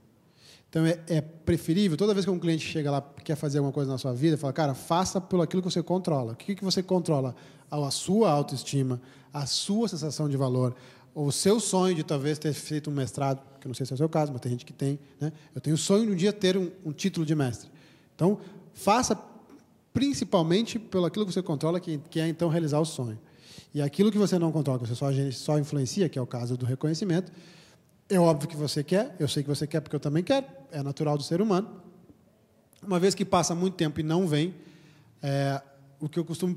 Speaker 3: Então, é preferível, toda vez que um cliente chega lá e quer fazer alguma coisa na sua vida, fala, cara, faça por aquilo que você controla. O que você controla? A sua autoestima, a sua sensação de valor, o seu sonho de talvez ter feito um mestrado, que eu não sei se é o seu caso, mas tem gente que tem. Né? Eu tenho o sonho de um dia ter um título de mestre. Então, faça principalmente pelo aquilo que você controla, que é, então, realizar o sonho. E aquilo que você não controla, que você só influencia, que é o caso do reconhecimento, é óbvio que você quer, eu sei que você quer porque eu também quero, é natural do ser humano. Uma vez que passa muito tempo e não vem, o que eu costumo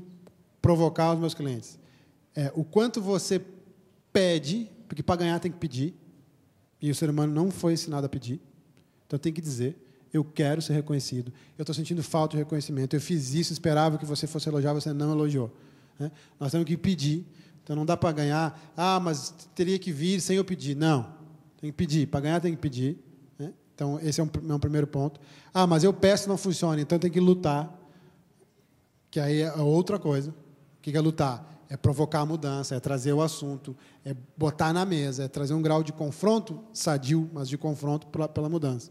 Speaker 3: provocar aos meus clientes o quanto você pede, porque para ganhar tem que pedir, e o ser humano não foi ensinado a pedir, então tem que dizer, eu quero ser reconhecido, eu estou sentindo falta de reconhecimento, eu fiz isso, esperava que você fosse elogiar, você não elogiou. Né? Nós temos que pedir, então não dá para ganhar, mas teria que vir sem eu pedir. Não. Tem que pedir. Para ganhar, tem que pedir. Né? Então, esse é um primeiro ponto. Mas eu peço e não funciona, então tem que lutar, que aí é outra coisa. O que é lutar? É provocar a mudança, é trazer o assunto, é botar na mesa, é trazer um grau de confronto sadio, mas de confronto pela mudança.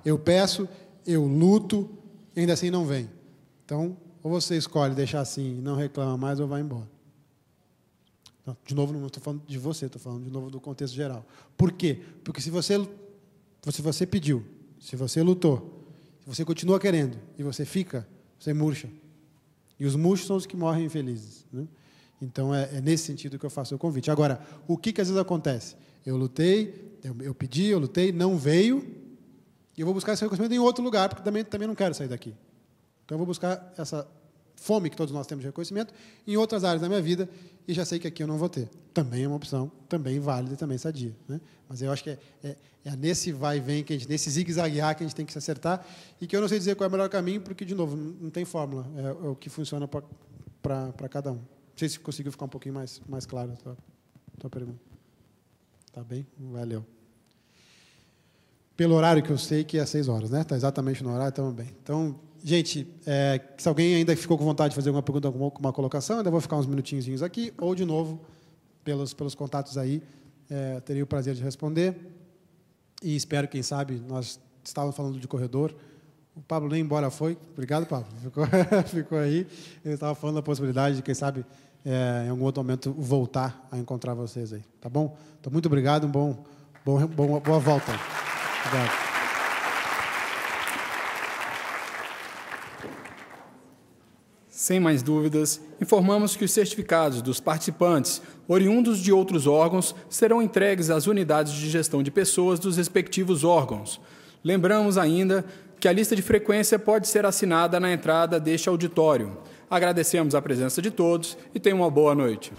Speaker 3: Eu peço, eu luto, e ainda assim não vem. Então, ou você escolhe deixar assim e não reclama mais, ou vai embora. De novo, não estou falando de você, estou falando de novo do contexto geral. Por quê? Porque se você pediu, se você lutou, Se você continua querendo e você fica, você murcha. E os murchos são os que morrem infelizes, né? Então, é nesse sentido que eu faço o convite. Agora, o que às vezes acontece? Eu lutei, eu pedi, eu lutei, não veio, e eu vou buscar esse reconhecimento em outro lugar, porque também não quero sair daqui. Então, eu vou buscar essa fome que todos nós temos de reconhecimento em outras áreas da minha vida, e já sei que aqui eu não vou ter. Também é uma opção, também válida e também sadia, né? Mas eu acho que é nesse vai e vem, nesse zigue-zaguear que a gente tem que se acertar, e que eu não sei dizer qual é o melhor caminho, porque, de novo, não tem fórmula, é o que funciona para cada um. Não sei se conseguiu ficar um pouquinho mais claro a tua pergunta. Tá bem? Valeu. Pelo horário que eu sei que é 6 horas, né? Está exatamente no horário, estamos bem. Então, gente, se alguém ainda ficou com vontade de fazer alguma pergunta, alguma colocação, ainda vou ficar uns minutinhos aqui, ou, de novo, pelos contatos aí, teria o prazer de responder. E espero, quem sabe, nós estávamos falando de corredor, o Pablo nem embora foi. Obrigado, Pablo. Ficou aí. Ele estava falando da possibilidade de, quem sabe, em algum outro momento, voltar a encontrar vocês aí. Tá bom? Então, muito obrigado. Boa volta. Obrigado.
Speaker 1: Sem mais dúvidas, informamos que os certificados dos participantes, oriundos de outros órgãos, serão entregues às unidades de gestão de pessoas dos respectivos órgãos. Lembramos ainda que a lista de frequência pode ser assinada na entrada deste auditório. Agradecemos a presença de todos e tenham uma boa noite.